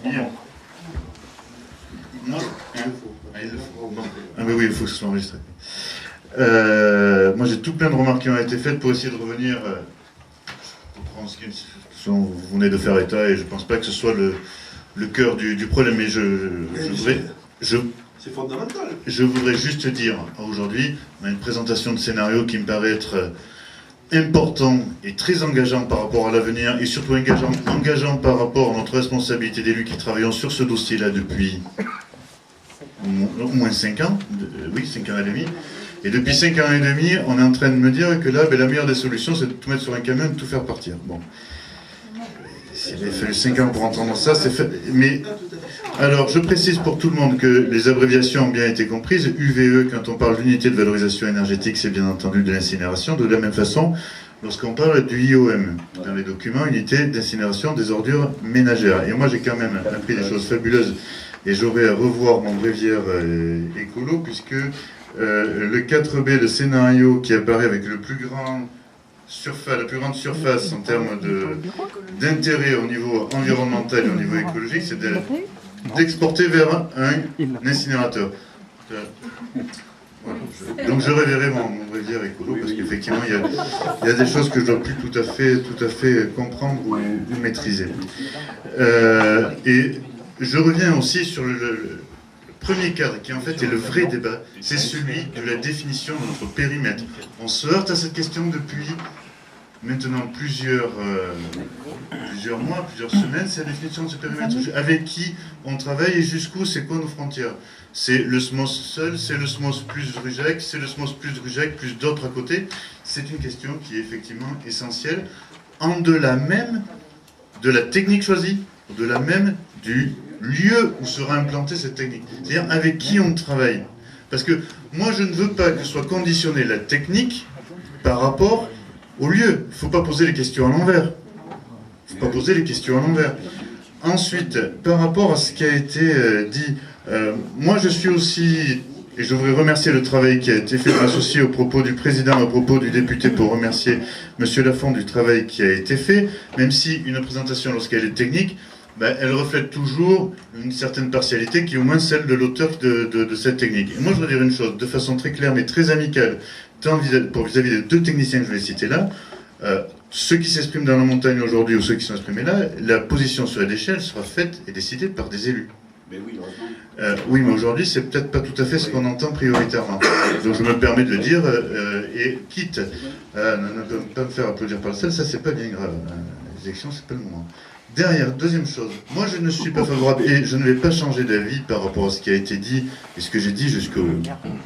Bien. Moi, oui, il faut que ce soit enregistré. Moi, j'ai tout plein de remarques qui ont été faites pour essayer de revenir. Pour prendre ce dont vous venez de faire état, et je ne pense pas que ce soit le cœur du problème, mais c'est fondamental. Je voudrais juste dire, aujourd'hui, on a une présentation de scénario qui me paraît être important et très engageant par rapport à l'avenir, et surtout engageant par rapport à notre responsabilité d'élus qui travaillons sur ce dossier-là depuis au moins 5 ans, oui, 5 ans et demi. Et depuis 5 ans et demi, on est en train de me dire que là, ben, la meilleure des solutions, c'est de tout mettre sur un camion et de tout faire partir. Bon. S'il avait fallu 5 ans pour entendre ça, c'est fait. Mais, alors, je précise pour tout le monde que les abréviations ont bien été comprises. UVE, quand on parle d'unité de valorisation énergétique, c'est bien entendu de l'incinération. De la même façon, lorsqu'on parle du IOM, dans les documents, unité d'incinération des ordures ménagères. Et moi, j'ai quand même appris des choses fabuleuses. Et j'aurais à revoir mon bréviaire écolo, puisque le 4B, le scénario qui apparaît avec le plus grand la plus grande surface en termes d'intérêt au niveau environnemental et au niveau écologique, c'est d'exporter vers un incinérateur. Voilà. Donc je reverrai mon bréviaire écolo, parce qu'effectivement il y a des choses que je dois plus tout à fait comprendre ou maîtriser. Et je reviens aussi sur le premier cadre, qui en fait est le vrai débat, c'est celui de la définition de notre périmètre. On se heurte à cette question depuis maintenant plusieurs mois, plusieurs semaines, c'est la définition de ce périmètre. Avec qui on travaille et jusqu'où, c'est quoi nos frontières? C'est le SMOS seul, c'est le SMOS plus RUGEC, c'est le SMOS plus RUGEC, plus d'autres à côté. C'est une question qui est effectivement essentielle, en delà même de la technique choisie, au-delà même du lieu où sera implantée cette technique. C'est-à-dire avec qui on travaille. Parce que moi, je ne veux pas que soit conditionnée la technique par rapport au lieu. Il ne faut pas poser les questions à l'envers. Il ne faut pas poser les questions à l'envers. Ensuite, par rapport à ce qui a été dit, moi je suis aussi, et je voudrais remercier le travail qui a été fait, associé au propos du président, au propos du député, pour remercier M. Lafont du travail qui a été fait, même si une présentation, lorsqu'elle est technique, ben, elle reflète toujours une certaine partialité qui est au moins celle de l'auteur de cette technique. Et moi je voudrais dire une chose, de façon très claire mais très amicale, tant vis-à-vis des deux techniciens que je vais citer là, ceux qui s'expriment dans la montagne aujourd'hui ou ceux qui sont exprimés là, la position sur les déchets, elle sera faite et décidée par des élus. Mais oui, oui, mais aujourd'hui, c'est peut-être pas tout à fait ce qu'on entend prioritairement. Donc je me permets de le dire, et quitte à ne pas me faire applaudir par le seul, ça c'est pas bien grave. Les élections, c'est pas le moment. Derrière, deuxième chose, moi je ne suis pas favorable, et je ne vais pas changer d'avis par rapport à ce qui a été dit, et ce que j'ai dit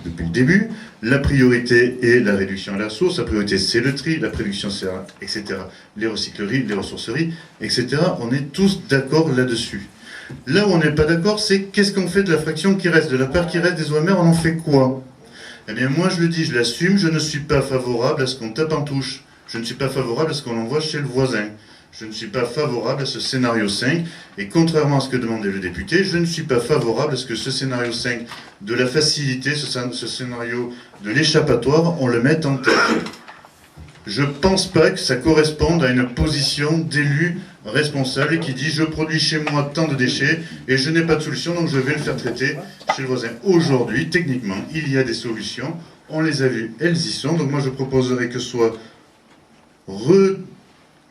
depuis le début. La priorité est la réduction à la source, la priorité c'est le tri, la production c'est etc. Les recycleries, les ressourceries, etc. On est tous d'accord là-dessus. Là où on n'est pas d'accord, c'est qu'est-ce qu'on fait de la fraction qui reste, de la part qui reste des eaux mers, on en fait quoi? Eh bien moi je le dis, je l'assume, je ne suis pas favorable à ce qu'on tape en touche, je ne suis pas favorable à ce qu'on envoie chez le voisin. Je ne suis pas favorable à ce scénario 5, et contrairement à ce que demandait le député, je ne suis pas favorable à ce que ce scénario 5 de la facilité, ce scénario de l'échappatoire, on le mette en tête. Je ne pense pas que ça corresponde à une position d'élu responsable qui dit « je produis chez moi tant de déchets et je n'ai pas de solution, donc je vais le faire traiter chez le voisin ». Aujourd'hui, techniquement, il y a des solutions, on les a vues, elles y sont, donc moi je proposerais que soit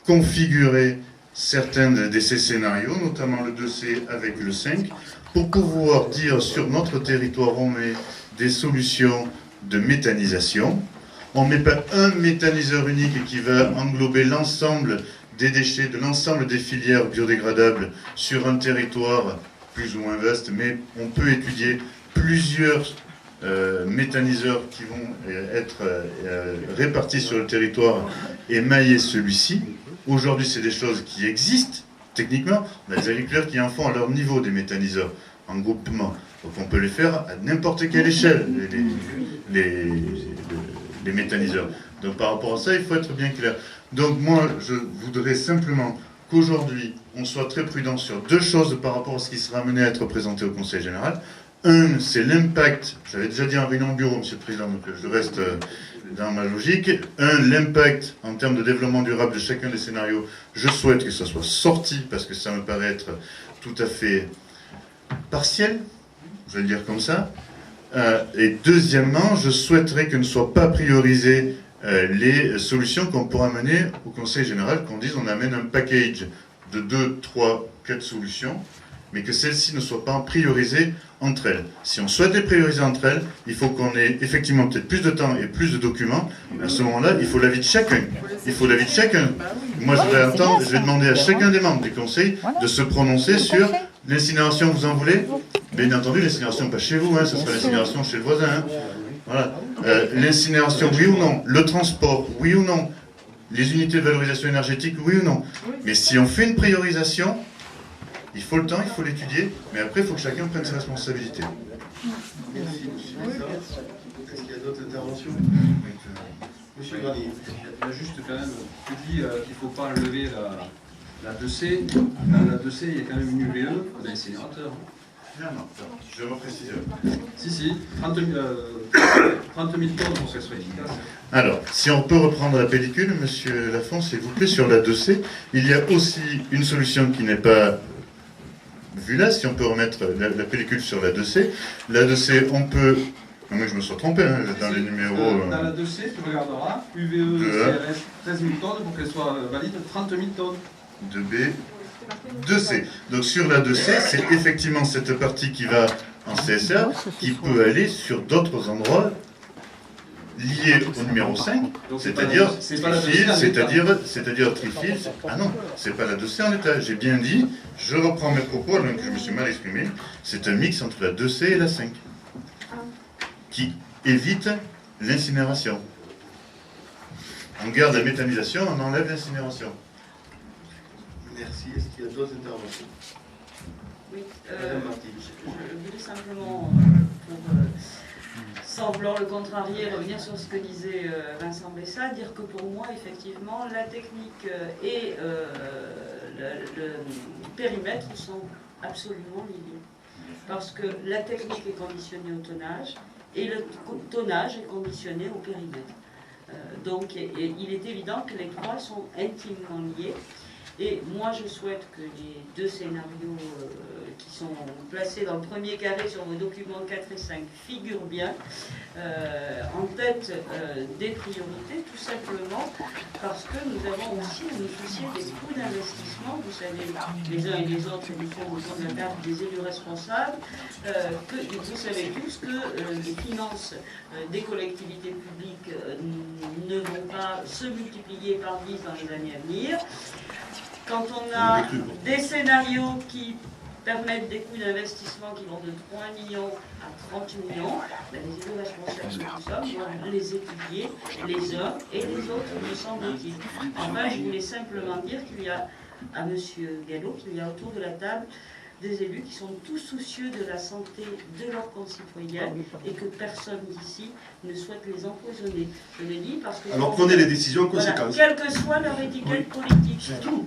configurer certains de ces scénarios, notamment le 2C avec le 5, pour pouvoir dire sur notre territoire on met des solutions de méthanisation. On ne met pas un méthaniseur unique qui va englober l'ensemble des déchets, de l'ensemble des filières biodégradables sur un territoire plus ou moins vaste, mais on peut étudier plusieurs méthaniseurs qui vont être répartis sur le territoire et mailler celui-ci. Aujourd'hui, c'est des choses qui existent, techniquement. On a des agriculteurs qui en font à leur niveau des méthaniseurs, en groupement. Donc on peut les faire à n'importe quelle échelle, les méthaniseurs. Donc par rapport à ça, il faut être bien clair. Donc moi, je voudrais simplement qu'aujourd'hui, on soit très prudent sur deux choses par rapport à ce qui sera amené à être présenté au Conseil général. Un, c'est l'impact, j'avais déjà dit en réunion de bureau, Monsieur le Président, donc je reste dans ma logique. Un, l'impact en termes de développement durable de chacun des scénarios, je souhaite que ça soit sorti, parce que ça me paraît être tout à fait partiel, je vais le dire comme ça. Et deuxièmement, je souhaiterais que ne soient pas priorisées les solutions qu'on pourra amener au Conseil général, qu'on dise on amène un package de 2, 3, 4 solutions, mais que celles-ci ne soient pas priorisées entre elles. Si on souhaite les prioriser entre elles, il faut qu'on ait effectivement peut-être plus de temps et plus de documents. À ce moment-là, il faut l'avis de chacun. Il faut l'avis de chacun. Moi, je vais demander à chacun des membres du Conseil de se prononcer sur l'incinération, vous en voulez? Bien entendu, l'incinération pas chez vous, hein, ce sera l'incinération chez le voisin. Hein. Voilà. L'incinération, oui ou non? Le transport, oui ou non? Les unités de valorisation énergétique, oui ou non? Mais si on fait une priorisation, il faut le temps, il faut l'étudier, mais après, il faut que chacun prenne ses responsabilités. Merci, monsieur Lessard. Est-ce qu'il y a d'autres interventions? Monsieur Granier. Il y a juste quand même, tu dis qu'il ne faut pas enlever la 2C. Dans la 2C, il y a quand même une UVE d'incinérateur. Non, non, je me précise. Si, 30 000 tonnes pour que ce soit efficace. Alors, si on peut reprendre la pellicule, monsieur Lafont, s'il vous plaît, sur la 2C, il y a aussi une solution qui n'est pas vue là, si on peut remettre la pellicule sur la 2C. La 2C, on peut... Non, mais je me suis trompé hein, dans les numéros... Dans la 2C, tu regarderas, UVE, CRS, 13 000 tonnes pour qu'elle soit valide, 30 000 tonnes. 2B, 2C. Donc sur la 2C, c'est effectivement cette partie qui va en CSA, qui peut aller sur d'autres endroits liés au numéro 5, c'est-à-dire trifil, c'est-à-dire trifil. Ah non, c'est pas la 2C en l'état. J'ai bien dit, je reprends mes propos, donc je me suis mal exprimé. C'est un mix entre la 2C et la 5, qui évite l'incinération. On garde la méthanisation, on enlève l'incinération. Merci. Est-ce qu'il y a d'autres interventions? Oui, Madame Marty. je voulais simplement, sans vouloir le contrarier, revenir sur ce que disait Vincent Bessa, dire que pour moi, effectivement, la technique et le périmètre sont absolument liés. Parce que la technique est conditionnée au tonnage et le tonnage est conditionné au périmètre. Donc, il est évident que les trois sont intimement liés. Et moi, je souhaite que les deux scénarios qui sont placés dans le premier carré sur vos documents 4 et 5 figurent bien en tête des priorités, tout simplement parce que nous avons aussi à nous soucier des coûts d'investissement. Vous savez, les uns et les autres, nous sommes au fond de la table des élus responsables, que vous savez tous que les finances des collectivités publiques ne vont pas se multiplier par 10 dans les années à venir. Quand on a des scénarios qui permettent des coûts d'investissement qui vont de 3 millions à 30 millions, ben les élus responsables que nous sommes doivent les étudier les uns et les autres, me semble-t-il. Enfin, je voulais simplement dire qu'il y a, à M. Gallo, qu'il y a autour de la table des élus qui sont tous soucieux de la santé de leurs concitoyens et que personne d'ici ne souhaite les empoisonner. Je le dis parce que... Alors prenez les décisions en conséquence. Voilà, quelle que soit leur étiquette politique. C'est tout.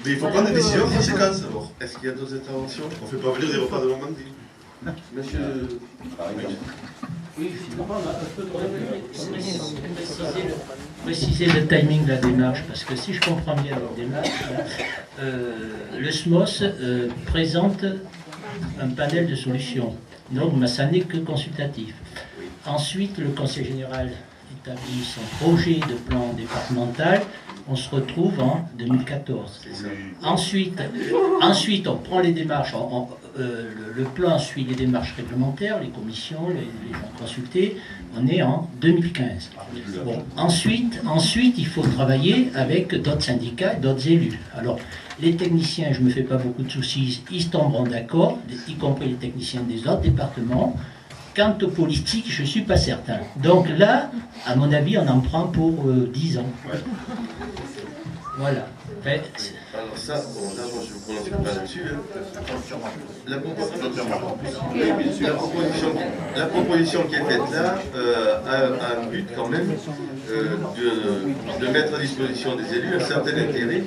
Mais il faut prendre des décisions en conséquence. Alors, est-ce qu'il y a d'autres interventions? on ne fait pas venir des repas de Normandie. Monsieur... Oui, préciser le timing de la démarche, parce que si je comprends bien leur démarche, le SMOS présente un panel de solutions. Donc, ça n'est que consultatif. Ensuite, le Conseil général établit son projet de plan départemental. On se retrouve en 2014. Ensuite, on prend les démarches. Le plan suit les démarches réglementaires, les commissions, les gens consultés. On est en 2015. Bon, ensuite, il faut travailler avec d'autres syndicats, d'autres élus. Alors, les techniciens, je ne me fais pas beaucoup de soucis, ils tomberont d'accord, y compris les techniciens des autres départements. Quant aux politiques, je ne suis pas certain. Donc là, à mon avis, on en prend pour 10 ans. Voilà. Alors ça, bon, là, moi, je ne me prononce pas là-dessus. La proposition qui est faite là a un but quand même de mettre à disposition des élus un certain intérêt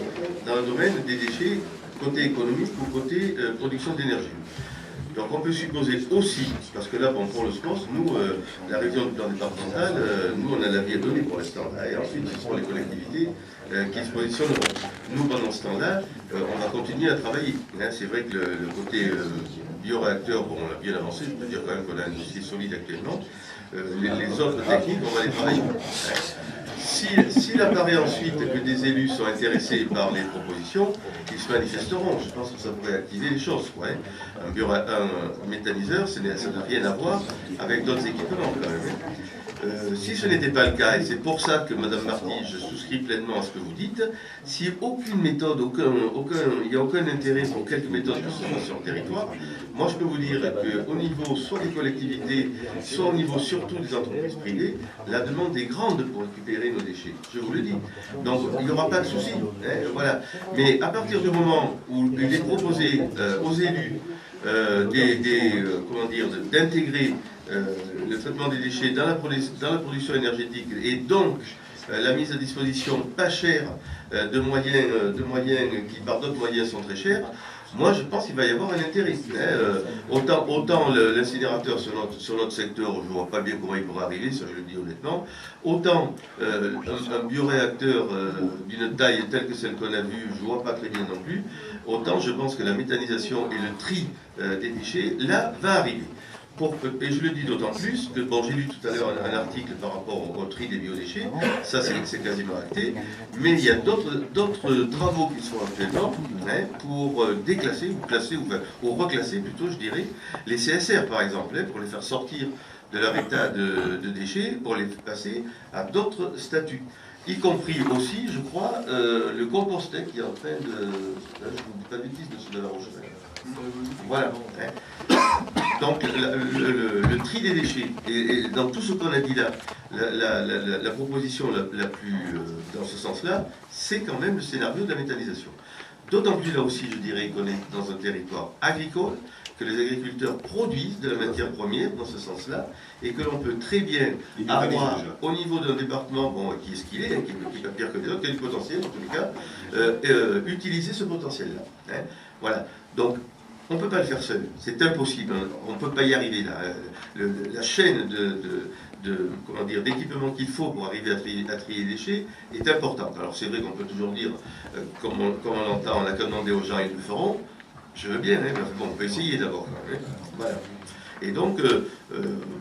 dans le domaine des déchets, côté économique ou côté production d'énergie. Donc on peut supposer aussi, parce que là, bon, pour le SMOS, nous, la révision du plan départemental, nous, on a l'avis à donner pour l'instant. Et ensuite, ce seront les collectivités qui se positionneront. Nous, pendant ce temps-là, on va continuer à travailler. Hein, c'est vrai que le côté bioréacteur, bon, on a bien avancé, je peux dire quand même qu'on a un dossier solide actuellement. Les autres techniques, on va les travailler. S'il apparaît ensuite que des élus sont intéressés par les propositions, ils se manifesteront. Je pense que ça pourrait activer les choses. Ouais. Un méthaniseur, ça n'a rien à voir avec d'autres équipements quand même. si ce n'était pas le cas, et c'est pour ça que Madame Marty, je souscris pleinement à ce que vous dites, si aucune méthode, il n'y a aucun intérêt pour quelque méthode que ce soit sur le territoire, moi je peux vous dire qu'au niveau soit des collectivités, soit au niveau surtout des entreprises privées, la demande est grande pour récupérer nos déchets, je vous le dis. Donc il n'y aura pas de souci, hein, voilà. Mais à partir du moment où il est proposé aux élus d'intégrer le traitement des déchets dans la production énergétique et donc la mise à disposition pas chère de moyens qui par d'autres moyens sont très chers, moi je pense qu'il va y avoir un intérêt. Autant l'incinérateur sur notre secteur, je ne vois pas bien comment il pourrait arriver, ça je le dis honnêtement, autant un bioréacteur d'une taille telle que celle qu'on a vue, je ne vois pas très bien non plus, autant je pense que la méthanisation et le tri des déchets, là, va arriver. Et je le dis d'autant plus que, bon, j'ai lu tout à l'heure un article par rapport au tri des biodéchets, ça c'est quasiment acté, mais il y a d'autres travaux qui sont actuellement pour déclasser, ou classer, ou reclasser plutôt, je dirais, les CSR par exemple, pour les faire sortir de leur état de déchets, pour les passer à d'autres statuts. Y compris aussi, je crois, le compostet qui est en train de... je ne vous dis pas de bêtises, monsieur de la Roche. Voilà. Donc le tri des déchets, et dans tout ce qu'on a dit là, la proposition la plus dans ce sens-là, c'est quand même le scénario de la méthanisation. D'autant plus là aussi, je dirais, qu'on est dans un territoire agricole, que les agriculteurs produisent de la matière première dans ce sens-là, et que l'on peut très bien avoir, au niveau d'un département, bon, qui est ce qu'il est, qui n'est pas pire que les autres, qui a du potentiel en tous les cas, utiliser ce potentiel-là. Hein. Voilà. Donc, on ne peut pas le faire seul, c'est impossible, hein. On ne peut pas y arriver là. La chaîne d'équipement qu'il faut pour arriver à trier les déchets est importante. Alors c'est vrai qu'on peut toujours dire, comme on l'entend, on n'a qu'à demander aux gens, ils le feront. Je veux bien, hein, mais bon, on peut essayer d'abord. Hein. Voilà. Et donc,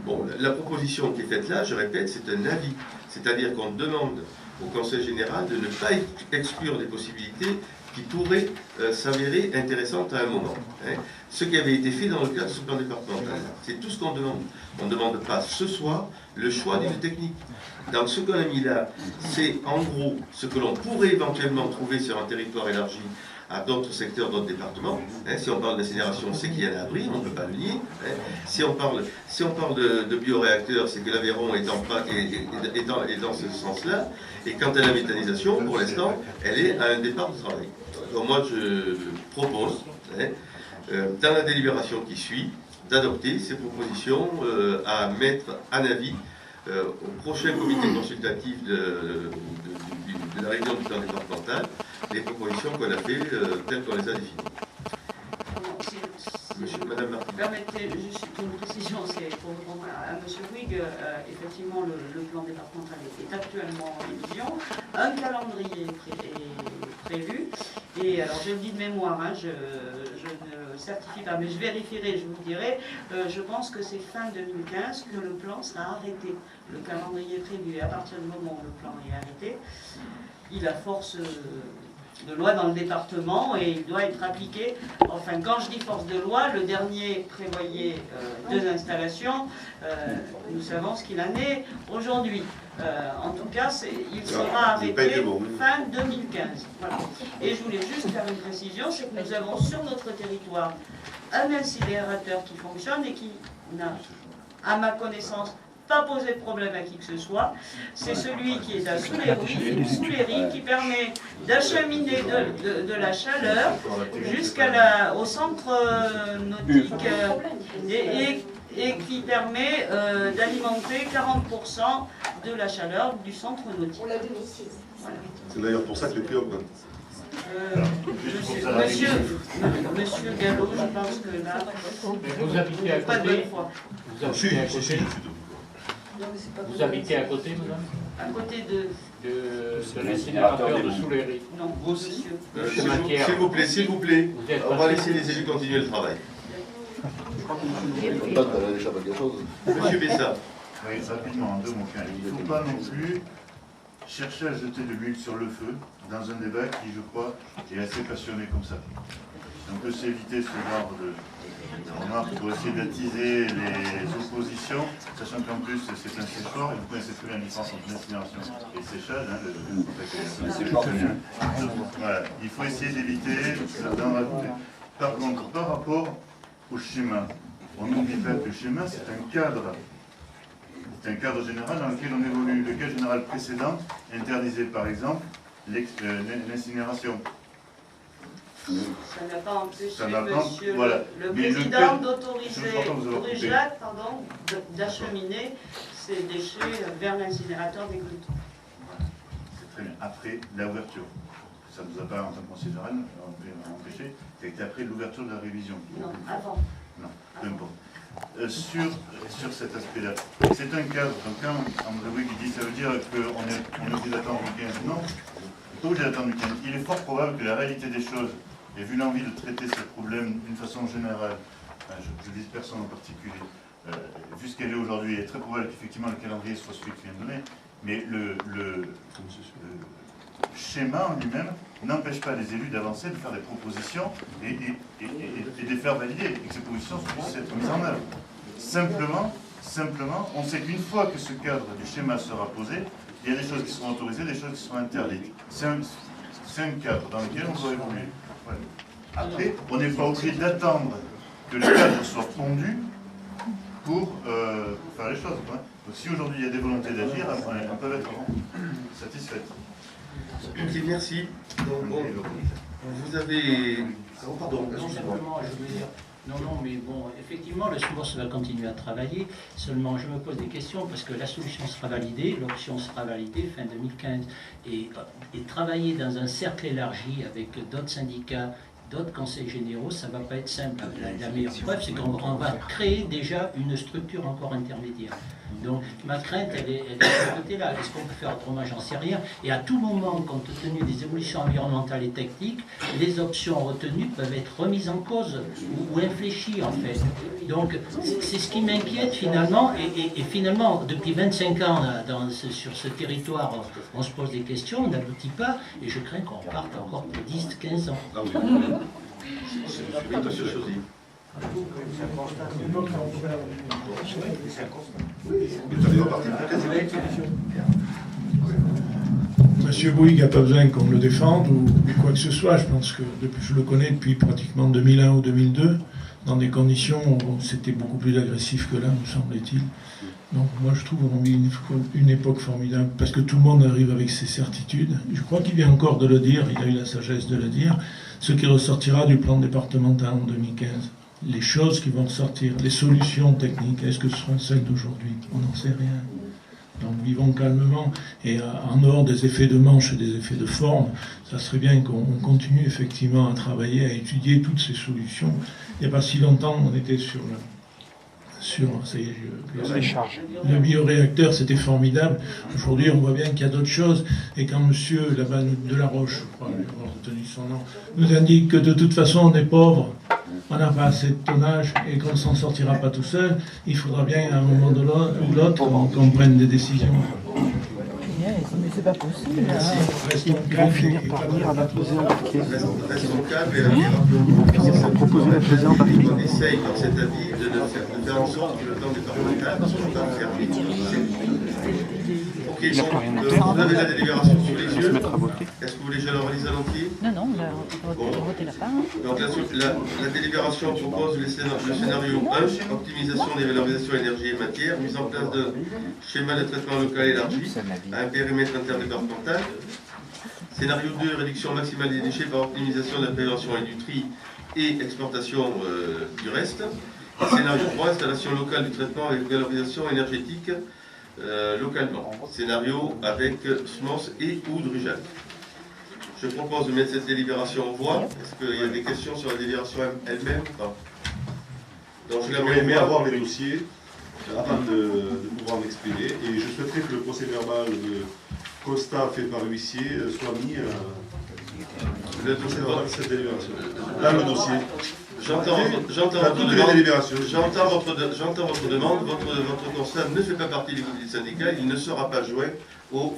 bon, la proposition qui est faite là, je répète, c'est un avis. C'est-à-dire qu'on demande au Conseil général de ne pas exclure des possibilités qui pourraient s'avérer intéressantes à un moment. Hein. Ce qui avait été fait dans le cadre de ce plan départemental. C'est tout ce qu'on demande. On ne demande pas ce soir le choix d'une technique. Donc ce qu'on a mis là, c'est en gros ce que l'on pourrait éventuellement trouver sur un territoire élargi à d'autres secteurs, d'autres départements. Hein, si on parle d'incinération, c'est qu'il y a un abri, on ne peut pas le nier. Hein. Si on parle de bioréacteurs, c'est que l'Aveyron est dans ce sens-là. Et quant à la méthanisation, pour l'instant, elle est à un départ de travail. Donc moi, je propose, hein, dans la délibération qui suit, d'adopter ces propositions à mettre en avis au prochain comité consultatif de la réunion du plan départemental, les propositions qu'on a fait telles qu'on les a définies. Madame Martin. Permettez juste une précision, c'est pour répondre à M. Bouygues, effectivement le plan départemental est actuellement en révision, un calendrier est prévu, et alors je le dis de mémoire, hein, je ne certifie pas, mais je vérifierai, je vous dirai, je pense que c'est fin 2015 que le plan sera arrêté. Le calendrier est prévu, et à partir du moment où le plan est arrêté, il a force de loi dans le département et il doit être appliqué. Enfin, quand je dis force de loi, le dernier prévoyait 2 installations. Nous savons ce qu'il en est aujourd'hui. En tout cas, il sera arrêté fin 2015. Voilà. Et je voulais juste faire une précision, c'est que nous avons sur notre territoire un incinérateur qui fonctionne et qui n'a, à ma connaissance, pas posé de problème à qui que ce soit. C'est celui qui est à Souleyry qui permet d'acheminer de la chaleur jusqu'au centre nautique et qui permet d'alimenter 40% de la chaleur du centre nautique. Voilà. C'est d'ailleurs pour ça que les prix augmentent. Monsieur Gallo, je pense que là, vous habitez à pas de côté. bonne foi. Vous habitez à côté, madame? À côté de l'incinérateur de Souleyry. Non, vous aussi. S'il vous plaît, on va laisser les élus continuer le travail. Monsieur Bessa. Oui, rapidement, en 2 mots. Il ne faut pas non plus chercher à jeter de l'huile sur le feu dans un débat qui, je crois, est assez passionné comme ça. On peut s'éviter ce genre de remarques pour essayer d'attiser les oppositions, sachant qu'en plus c'est un séchoir, et vous connaissez très bien la différence entre l'incinération et le séchage. Voilà. Il faut essayer d'éviter d'en rajouter. Par contre, par rapport au schéma, on n'oublie pas que le schéma c'est un cadre. C'est un cadre général dans lequel on évolue. Le cadre général précédent interdisait par exemple l'incinération. Ça n'a pas empêché, Ça n'a pas- monsieur voilà. le Mais le président, cadre- d'autoriser Brujac, d'acheminer ces déchets vers l'incinérateur des Gouttes. C'est très bien. Après l'ouverture. Ça ne nous a pas, en tant que conseil général, empêché. Ça a été après l'ouverture de la révision. Non, avant. Non, peu importe. Sur cet aspect-là, c'est un cadre. Donc quand André Bouygues dit ça veut dire qu'on est obligé d'attendre le 15. Non, on n'est pas obligé d'attendre le 15. Il est fort probable que la réalité des choses, et vu l'envie de traiter ce problème d'une façon générale, je dis personne en particulier, vu ce qu'elle est aujourd'hui, il est très probable qu'effectivement le calendrier soit celui qui vient de donner, mais le schéma en lui-même n'empêche pas les élus d'avancer, de faire des propositions et de les faire valider, et que ces propositions puissent être mises en œuvre. Simplement, on sait qu'une fois que ce cadre du schéma sera posé, il y a des choses qui seront autorisées, des choses qui seront interdites. C'est un cadre dans lequel on doit évoluer. Voilà. Après, on n'est pas obligé d'attendre que le cadre soit pondu pour faire les choses. Quoi. Donc si aujourd'hui il y a des volontés d'agir, on peut être satisfaites. Ok, merci. Donc, bon, vous avez... Oh, pardon, Non, simplement, je veux dire, non, mais bon, effectivement, le SMOS va continuer à travailler. Seulement, je me pose des questions parce que la solution sera validée, l'option sera validée fin 2015. Et travailler dans un cercle élargi avec d'autres syndicats, d'autres conseils généraux, ça ne va pas être simple. La meilleure preuve, c'est qu'on va créer déjà une structure encore intermédiaire. Donc ma crainte, elle est de ce côté-là. Est-ce qu'on peut faire autrement? J'en sais rien. Et à tout moment, compte tenu des évolutions environnementales et techniques, les options retenues peuvent être remises en cause ou infléchies en fait. Donc c'est ce qui m'inquiète finalement. Et finalement, depuis 25 ans sur ce territoire, on se pose des questions, on n'aboutit pas. Et je crains qu'on reparte encore pour 10-15 ans. Ah oui. Monsieur Chauzy. Monsieur Bouygues n'a pas besoin qu'on le défende ou quoi que ce soit. Je pense que je le connais depuis pratiquement 2001 ou 2002, dans des conditions où c'était beaucoup plus agressif que là, me semble-t-il. Donc moi je trouve qu'on vit une époque formidable, parce que tout le monde arrive avec ses certitudes. Je crois qu'il vient encore de le dire, il a eu la sagesse de le dire, ce qui ressortira du plan départemental en 2015. Les choses qui vont ressortir, les solutions techniques, est-ce que ce seront celles d'aujourd'hui? On n'en sait rien. Donc vivons calmement, et en dehors des effets de manche et des effets de forme, ça serait bien qu'on continue effectivement à travailler, à étudier toutes ces solutions. Il n'y a pas si longtemps, on était sur le bioréacteur, c'était formidable. Aujourd'hui, on voit bien qu'il y a d'autres choses. Et quand monsieur là-bas de la Roche, je crois, j'ai retenu son nom, nous indique que de toute façon, on est pauvre, on n'a pas assez de tonnage et qu'on ne s'en sortira pas tout seul, il faudra bien à un moment ou l'autre qu'on prenne des décisions. Mais c'est pas possible. Ils vont finir par venir à la peser en parquet. Restons calmes et Ils vont finir par proposer la peser en parquet. on essaye par cet avis de faire en sorte que le plan départemental ne soit pas fermé. Ok, Il n'a plus rien à donc, faire. vous avez la délibération sous les On va se yeux. mettre à voter. Est-ce que vous voulez que je la relise à l'entier? Non, on va voter la part. Donc la délibération propose le scénario 1, optimisation des valorisations énergie et matière, mise en place d'un schéma de traitement local élargi à un périmètre interdépartemental. Scénario 2, réduction maximale des déchets par optimisation de la prévention et du tri et exportation du reste. Et scénario 3, installation locale du traitement avec valorisation énergétique localement. Scénario avec SMOS et ou Drujac. Je propose de mettre cette délibération en voie. Est-ce qu'il y a des questions sur la délibération elle-même? Donc je la J'aurais mets en aimé voie. avoir les dossiers afin de pouvoir m'exprimer, et je souhaiterais que le procès verbal de constat fait par l'huissier soit mis Le dossier de cette délibération. Là, le dossier. J'entends Dans votre toutes les demande. délibérations. J'entends votre demande. Votre constat ne fait pas partie du groupe du syndicat. Il ne sera pas joint au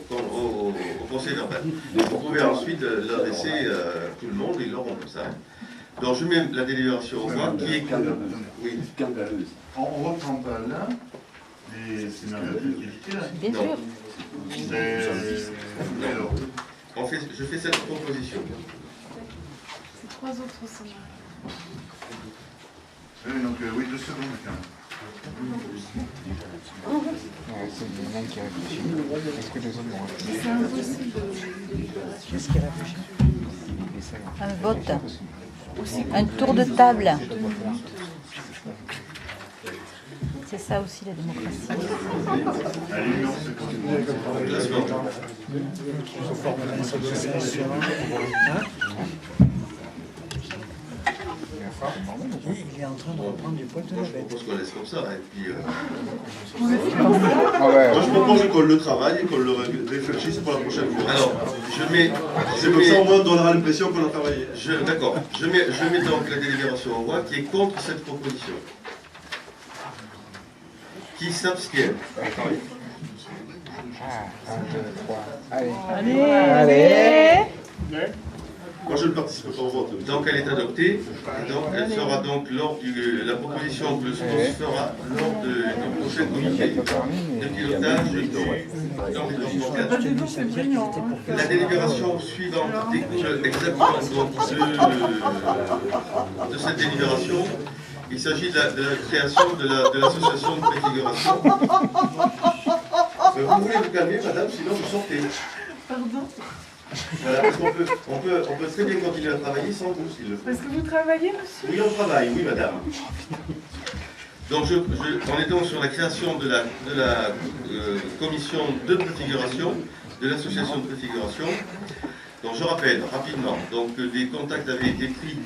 procès verbal. Vous pouvez ensuite l'adresser à tout le monde. Ils l'auront comme ça. Donc je mets la délibération au voie qui est... Oui. On reprend pas là les scénarios de qualité là. Bien sûr. Alors, je fais cette proposition. C'est 3 autres scénarios. Oui, donc oui, 2 secondes quand même. C'est impossible de délibération. Qu'est-ce qu'il réfléchit? Un vote. Un tour de table. C'est ça aussi la démocratie. Il est en train de reprendre du poil de la Je propose qu'on laisse comme ça. Et puis, Moi, je propose qu'on le travaille et qu'on le réfléchisse pour la prochaine fois. alors, je mets... C'est comme ça, au moins, on donnera l'impression qu'on a travaillé. D'accord. Je mets donc la délibération au voie qui est contre cette proposition. Qui s'abstient? Allez. Moi, je ne participe pas au vote. Donc elle est adoptée. Et donc elle sera donc lors la proposition que le SMOS fera lors du prochain comité de pilotage la délibération suivante découle exactement donc de cette délibération. Il s'agit de la création de l'association de préfiguration. Vous voulez vous calmer, madame, sinon vous sortez. Pardon? Voilà, parce qu'on peut très bien continuer à travailler sans vous, s'il le faut. Parce que vous travaillez, monsieur? Oui, on travaille, oui, madame. Donc, on est donc sur la création de la commission de préfiguration, de l'association de préfiguration. Donc, je rappelle rapidement, donc, des contacts avaient été pris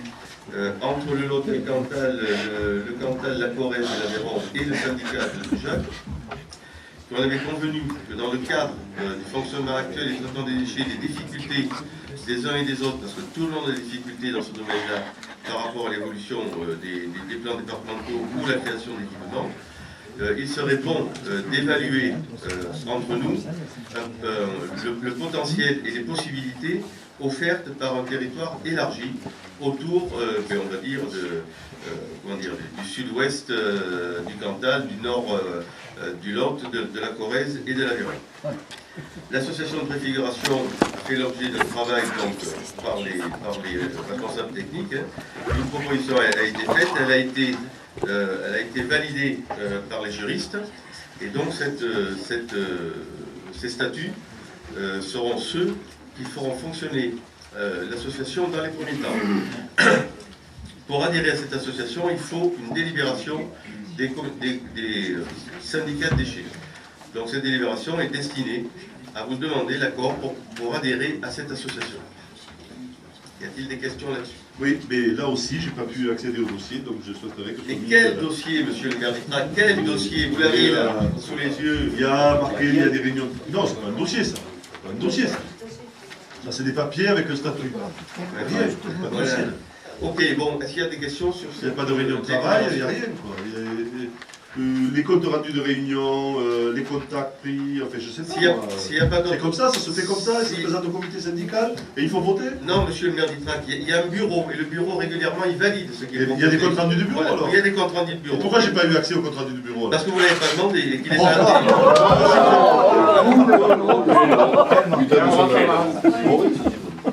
entre le Lot et le Cantal, la Corrèze et l'Aveyron et le syndicat de Jacques. On avait convenu que dans le cadre du fonctionnement actuel des traitements des déchets, des difficultés des uns et des autres, parce que tout le monde a des difficultés dans ce domaine-là par rapport à l'évolution des plans départementaux ou la création d'équipements, il serait bon d'évaluer entre nous le potentiel et les possibilités offertes par un territoire élargi autour, on va dire, du sud-ouest du Cantal, du nord du Lot, de la Corrèze et de l'Aveyron. L'association de préfiguration fait l'objet d'un travail donc, par les responsables techniques. Une proposition a été faite, elle a été validée par les juristes, et donc ces statuts seront ceux qui feront fonctionner l'association dans les premiers temps. Pour adhérer à cette association, il faut une délibération des syndicats de déchets. Donc cette délibération est destinée à vous demander l'accord pour adhérer à cette association. Y a-t-il des questions là-dessus? Oui, mais là aussi, je n'ai pas pu accéder au dossier, donc je souhaiterais que... Et quel dossier, monsieur le maire d'État? Quel dossier? Vous l'avez là, sous les yeux? Il y a marqué, il y a des réunions... Non, c'est pas un dossier, ça. C'est pas un dossier, ça. Ça, c'est des papiers avec un statut. Rien, c'est pas dossier. Ok, bon, est-ce qu'il y a des questions sur Il n'y a pas de réunion de travail, il n'y a rien, quoi. Les comptes rendus de réunion, les contacts pris, enfin je sais pas. S'il n'y a pas d'autre... C'est comme ça se fait comme ça, c'est présente au comité syndical et il faut voter? Non, monsieur le maire d'Itrac, il y a un bureau et le bureau régulièrement il valide ce qui est proposé. Il y a des comptes rendus du bureau alors? Il y a des comptes rendus du bureau. Et pourquoi j'ai pas eu accès aux comptes rendus du bureau alors? Parce que vous ne l'avez pas demandé et qu'il est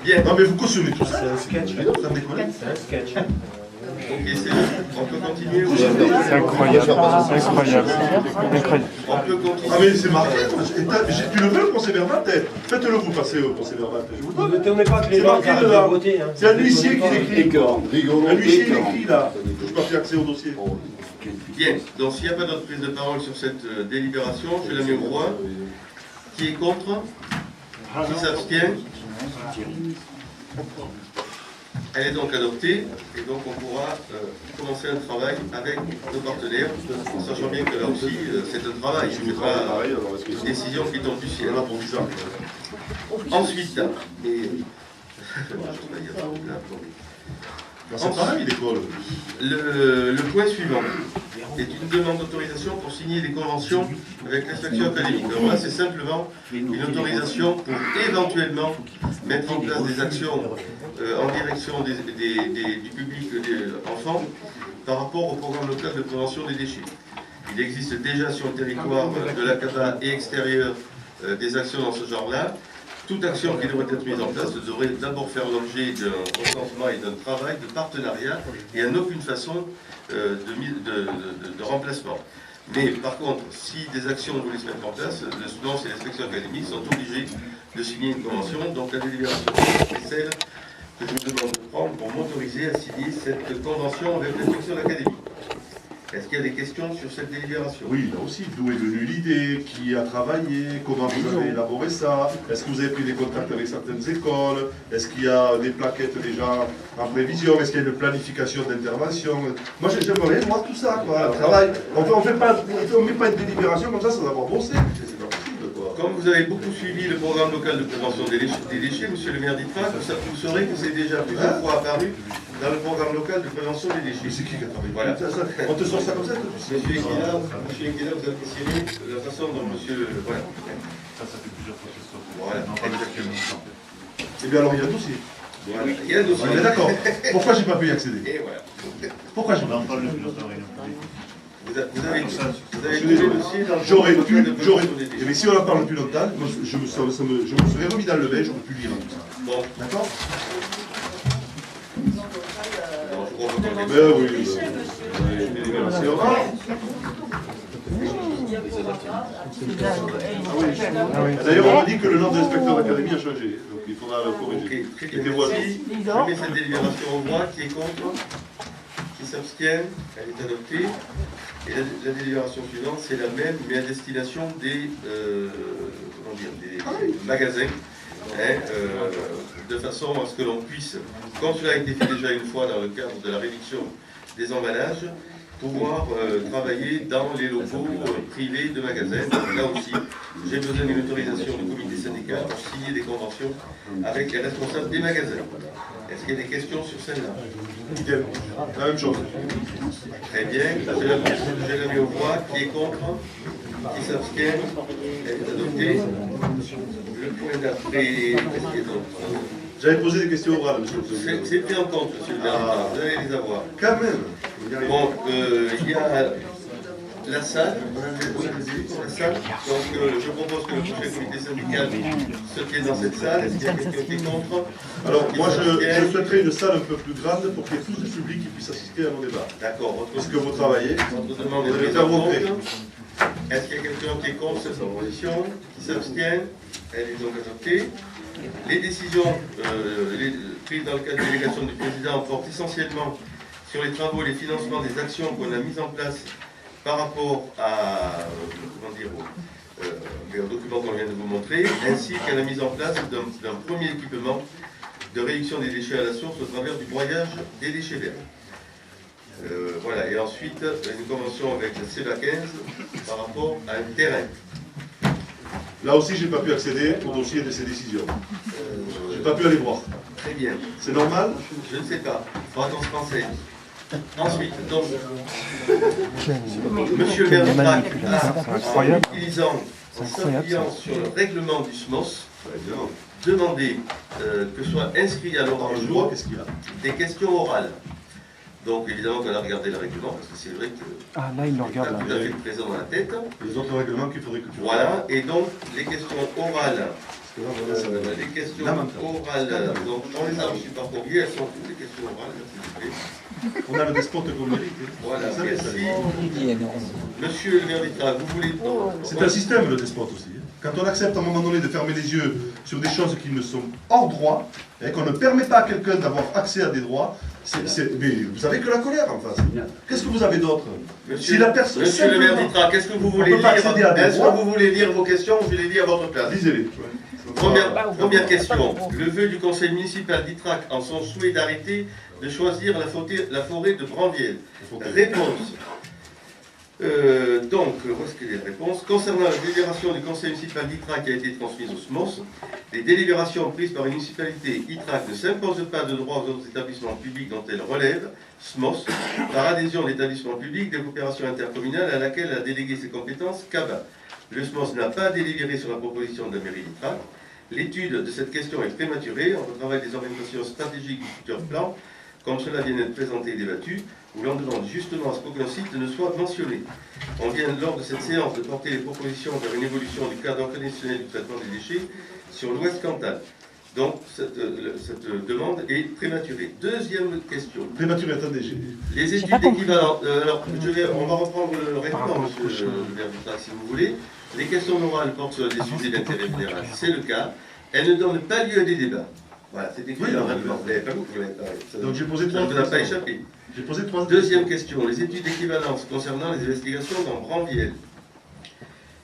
Bien. Non mais vous cautionnez tout ça. C'est un sketch. C'est un sketch. On peut continuer. C'est incroyable. Incroyable. On peut continuer. Ah mais c'est marqué. Tu le veux le procès verbal? Faites-le vous passer au procès verbal. Je vous donne. C'est marqué là. C'est un huissier qui l'écrit. Un huissier qui l'écrit là. Je n'ai pas fait accès au dossier. Bien. Donc s'il n'y a pas d'autre prise de parole sur cette délibération, je la mets au voie. Qui est contre? Qui s'abstient? Elle est donc adoptée et donc on pourra commencer un travail avec nos partenaires, sachant bien que là aussi c'est un travail, ce n'est pas une décision qui tombe du ciel. Ensuite, C'est pareil, l'école. Le point suivant est une demande d'autorisation pour signer des conventions avec l'inspection académique. Alors là, c'est simplement une autorisation pour éventuellement mettre en place des actions en direction du public des enfants par rapport au programme local de prévention des déchets. Il existe déjà sur le territoire de l'ACABA et extérieur des actions dans ce genre-là. Toute action qui devrait être mise en place devrait d'abord faire l'objet d'un consentement et d'un travail de partenariat et en aucune façon de remplacement. Mais par contre, si des actions voulaient se mettre en place, le SNOS et l'inspection académique sont obligés de signer une convention. Donc la délibération est celle que je vous demande de prendre pour m'autoriser à signer cette convention avec l'inspection académique. Est-ce qu'il y a des questions sur cette délibération? Oui, là aussi, d'où est venue l'idée, qui a travaillé, comment vous avez élaboré ça, est-ce que vous avez pris des contacts avec certaines écoles, est-ce qu'il y a des plaquettes déjà en prévision, est-ce qu'il y a une planification d'intervention? Moi j'aimerais voir tout ça, quoi, un travail. On ne met pas une délibération comme ça sans avoir bossé. C'est pas possible, quoi. Comme vous avez beaucoup suivi le programme local de prévention des déchets, monsieur le maire d'Itrac, vous saurez que c'est déjà plusieurs fois apparu dans le programme local de prévention des déchets. Mais c'est qui a travaillé? Voilà. On te sort ça comme ça? Monsieur Eguila, vous appréciez la façon dont monsieur... Voilà. Ça fait plusieurs fois que ça. Voilà, exactement. Eh bien alors il y a un dossier. Voilà. Il y a un dossier. On est d'accord. Pourquoi j'ai pas pu y accéder? Et voilà. Pourquoi j'ai On pas en pu? parle depuis longtemps, rien. Vous avez Je suis tous les désolé. dossiers dans le J'aurais programme pu, local de prévention des déchets. mais si on en parle depuis longtemps, moi, je me serais remis dans le bain, j'aurais pu lire tout ça. Bon. D'accord? Non, je crois pas qu'on est- Ben oui, c'est normal. D'ailleurs, on m'a dit que le nom de l'inspecteur d'académie a changé, donc il faudra le corriger. Ok, très bien. Et voilà. Merci. Je mets cette délibération au voix. Qui est contre? Qui s'abstient? Elle est adoptée. Et la délibération suivante, c'est la même, mais à destination des, des magasins, hein, de façon à ce que l'on puisse, comme cela a été fait déjà une fois dans le cadre de la réduction des emballages, pouvoir travailler dans les locaux privés de magasins. Donc là aussi, j'ai besoin d'une autorisation du comité syndical pour signer des conventions avec les responsables des magasins. Est-ce qu'il y a des questions sur celle-là? La même chose. Très bien, je la mets aux voix. Qui est contre? Qui s'abstient? Elle est adoptée. Le point d'après, qu'est-ce qu'il y a d'autre? J'avais posé des questions orales, monsieur le président. C'est pris en compte, monsieur le maire. Vous allez les avoir. Quand même. Bon, il y a la salle. La salle. Donc, je propose que le prochain comité syndical se tienne dans cette salle. Est-ce qu'il y a quelqu'un qui est contre? Alors, moi, je souhaiterais une salle un peu plus grande pour qu'il y ait plus de public qui puisse assister à nos débats. D'accord. Parce que vous travaillez, Votre demande vous est allez prise faire en vos compte. prêts. Est-ce qu'il y a quelqu'un qui est contre cette proposition? Qui s'abstient? Elle est donc adoptée. Les décisions prises dans le cadre de délégation du président portent essentiellement sur les travaux et les financements des actions qu'on a mises en place par rapport à, au document qu'on vient de vous montrer, ainsi qu'à la mise en place d'un premier équipement de réduction des déchets à la source au travers du broyage des déchets verts. Voilà, et ensuite une convention avec la CEVA 15 par rapport à un terrain. Là aussi, je n'ai pas pu accéder au dossier de ces décisions. Je n'ai pas pu aller voir. Très bien. C'est normal? Je ne sais pas. Il faudra qu'on se renseigne. Ensuite, donc, monsieur le maire de Trac a, en utilisant, en s'appuyant sur le règlement du SMOS, demandé que soit inscrit à l'ordre du jour des questions orales. Donc évidemment qu'on a regardé le règlement, parce que c'est vrai que Ah, là, il le regarde. tout à fait présent dans la tête. Les autres règlements qu'il faudrait que tu Voilà, et donc les questions orales, les questions orales, donc on les a reçues par courrier, elles sont toutes les questions orales, s'il vous plaît. On a le despote qu'on mérite. Voilà, merci. Monsieur le maire d'État, vous voulez... C'est un système, le despote aussi. Quand on accepte à un moment donné de fermer les yeux sur des choses qui ne sont hors droit, et qu'on ne permet pas à quelqu'un d'avoir accès à des droits, mais vous avez que la colère en face. Qu'est-ce que vous avez d'autre? Monsieur le maire d'État, qu'est-ce que vous voulez dire? Est-ce que vous voulez dire vos questions ou je les dis à votre place? Lisez-les. Première question. Le vœu du conseil municipal d'Itrac en son souhait d'arrêter de choisir la forêt de Branviel. Réponse. Donc, où est-ce qu'il y a les réponses? Concernant la délibération du conseil municipal d'ITRAC qui a été transmise au SMOS, les délibérations prises par une municipalité ITRAC ne s'imposent pas de droit aux autres établissements publics dont elles relèvent, SMOS, par adhésion à l'établissement public des coopérations intercommunales à laquelle a délégué ses compétences CABA. Le SMOS n'a pas délibéré sur la proposition de la mairie d'ITRAC. L'étude de cette question est prématurée entre le travail des orientations stratégiques du futur plan, comme cela vient d'être présenté et débattu, où l'on demande justement à ce qu'aucun site ne soit mentionné. On vient lors de cette séance de porter les propositions vers une évolution du cadre organisationnel du traitement des déchets sur l'Ouest Cantal. Donc cette demande est prématurée. Deuxième question. Prématurée, attendez. Les études d'équivalence. Alors, on va reprendre le règlement, monsieur le maire, si vous voulez. Les questions orales portent sur des sujets d'intérêt général. C'est le cas. Elles ne donnent pas lieu à des débats. Voilà, c'est écrit dans le règlement. Vous l'avez pas vu. Donc j'ai posé 3 questions. Ça ne vous a pas échappé. J'ai posé 3 Deuxième question. Les études d'équivalence concernant les investigations dans Branviel.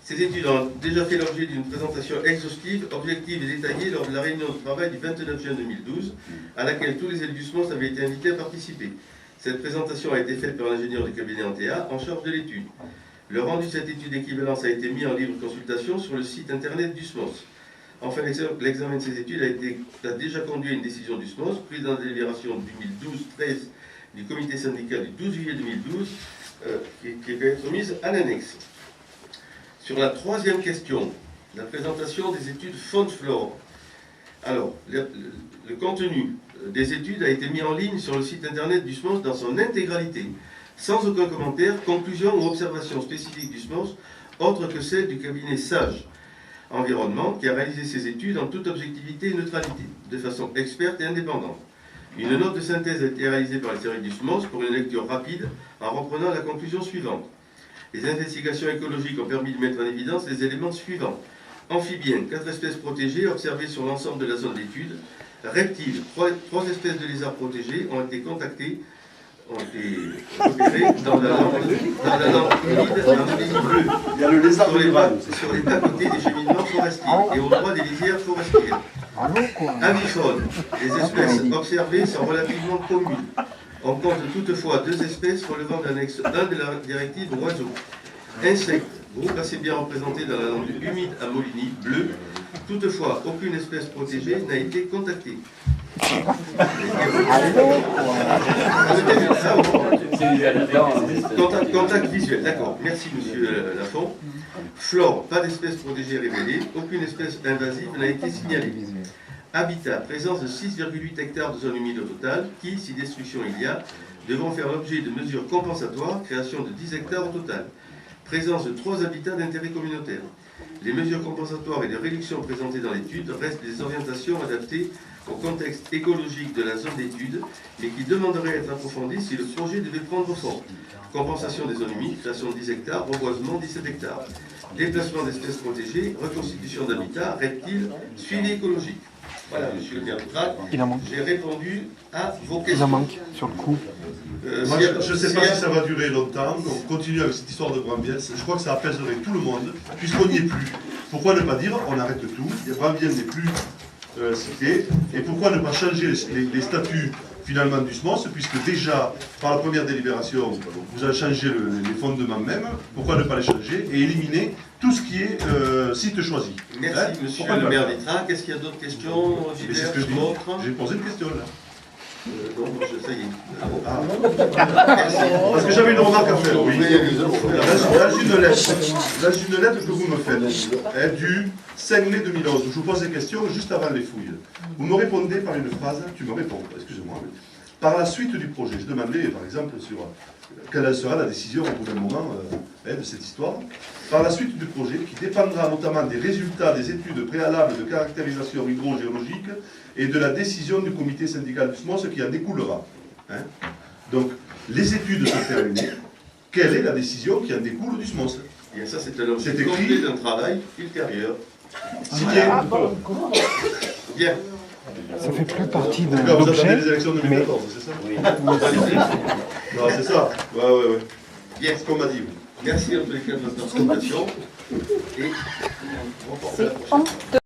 Ces études ont déjà fait l'objet d'une présentation exhaustive, objective et détaillée lors de la réunion de travail du 29 juin 2012, à laquelle tous les élus du SMOS avaient été invités à participer. Cette présentation a été faite par l'ingénieur du cabinet Antea en charge de l'étude. Le rendu de cette étude d'équivalence a été mis en libre consultation sur le site internet du SMOS. Enfin, l'examen de ces études a déjà conduit à une décision du SMOS, prise dans la délibération 2012-13 du comité syndical du 12 juillet 2012, qui peut être mise à l'annexe. Sur la troisième question, la présentation des études faune-flore. Alors, le contenu des études a été mis en ligne sur le site internet du SMOS dans son intégralité, sans aucun commentaire, conclusion ou observation spécifique du SMOS, autre que celle du cabinet SAGE Environnement, qui a réalisé ces études en toute objectivité et neutralité, de façon experte et indépendante. Une note de synthèse a été réalisée par les services du SMOS pour une lecture rapide, en reprenant la conclusion suivante. Les investigations écologiques ont permis de mettre en évidence les éléments suivants. Amphibiens, 4 espèces protégées observées sur l'ensemble de la zone d'étude. Reptiles, 3 espèces de lézards protégés ont été contactées, ont été repérées dans la langue humide d'un pays bleu. Il y a le lézard sur les bas-côtés des cheminements forestiers et au droit des lisières forestières. Avifaune, les espèces observées sont relativement communes. On compte toutefois 2 espèces relevant de l'annexe 1 de la directive oiseaux. Insectes, groupe assez bien représenté dans la langue humide à Moligny, bleu. Toutefois, aucune espèce protégée n'a été contactée. Contact visuel, d'accord. Merci, monsieur Lafont. Flore, pas d'espèce protégée révélée. Aucune espèce invasive n'a été signalée. Habitat, présence de 6,8 hectares de zone humide au total, qui, si destruction il y a, devront faire l'objet de mesures compensatoires, création de 10 hectares au total. Présence de 3 habitats d'intérêt communautaire. Les mesures compensatoires et de réduction présentées dans l'étude restent des orientations adaptées au contexte écologique de la zone d'étude, mais qui demanderaient à être approfondies si le projet devait prendre forme. Compensation des zones humides, création de 10 hectares, reboisement 17 hectares. Déplacement d'espèces protégées, reconstitution d'habitats, reptiles, suivi écologique. Voilà, monsieur le maire de Trac, j'ai répondu à vos questions. Il en manque sur le coup. Moi, je ne sais pas si ça va durer longtemps, donc on continue avec cette histoire de Branviel. Je crois que ça apaiserait tout le monde, puisqu'on n'y est plus. Pourquoi ne pas dire on arrête tout, Branviel n'est plus cité, et pourquoi ne pas changer les statuts finalement du SMOS, puisque déjà, par la première délibération, vous avez changé les fondements même, pourquoi ne pas les changer et éliminer tout ce qui est site choisi. Merci, monsieur le maire d'Étrac. Est-ce qu'il y a d'autres questions? C'est ce que je dis. J'ai posé une question là. Non, ça y est. Ah. Parce que j'avais une remarque à faire, oui. Dans une lettre que vous me faites, du 5 mai 2011, où je vous pose des questions juste avant les fouilles. Vous me répondez par une phrase, tu me réponds, excusez-moi, par la suite du projet. Je demandais, par exemple, sur quelle sera la décision au gouvernement de cette histoire. Par la suite du projet, qui dépendra notamment des résultats des études préalables de caractérisation hydrogéologique et de la décision du comité syndical du SMOS qui en découlera. Donc, les études sont terminées. Quelle est la décision qui en découle du SMOS? Et ça, c'est un objet complet d'un travail ultérieur. Signé. Bien. Ça fait plus partie de vous attendez l'objet. les élections de 2014, c'est ça? Oui. Non, c'est ça. Ouais. Bien. C'est ce qu'on m'a dit. Merci en tous les cas de votre participation. Et on reporte la prochaine.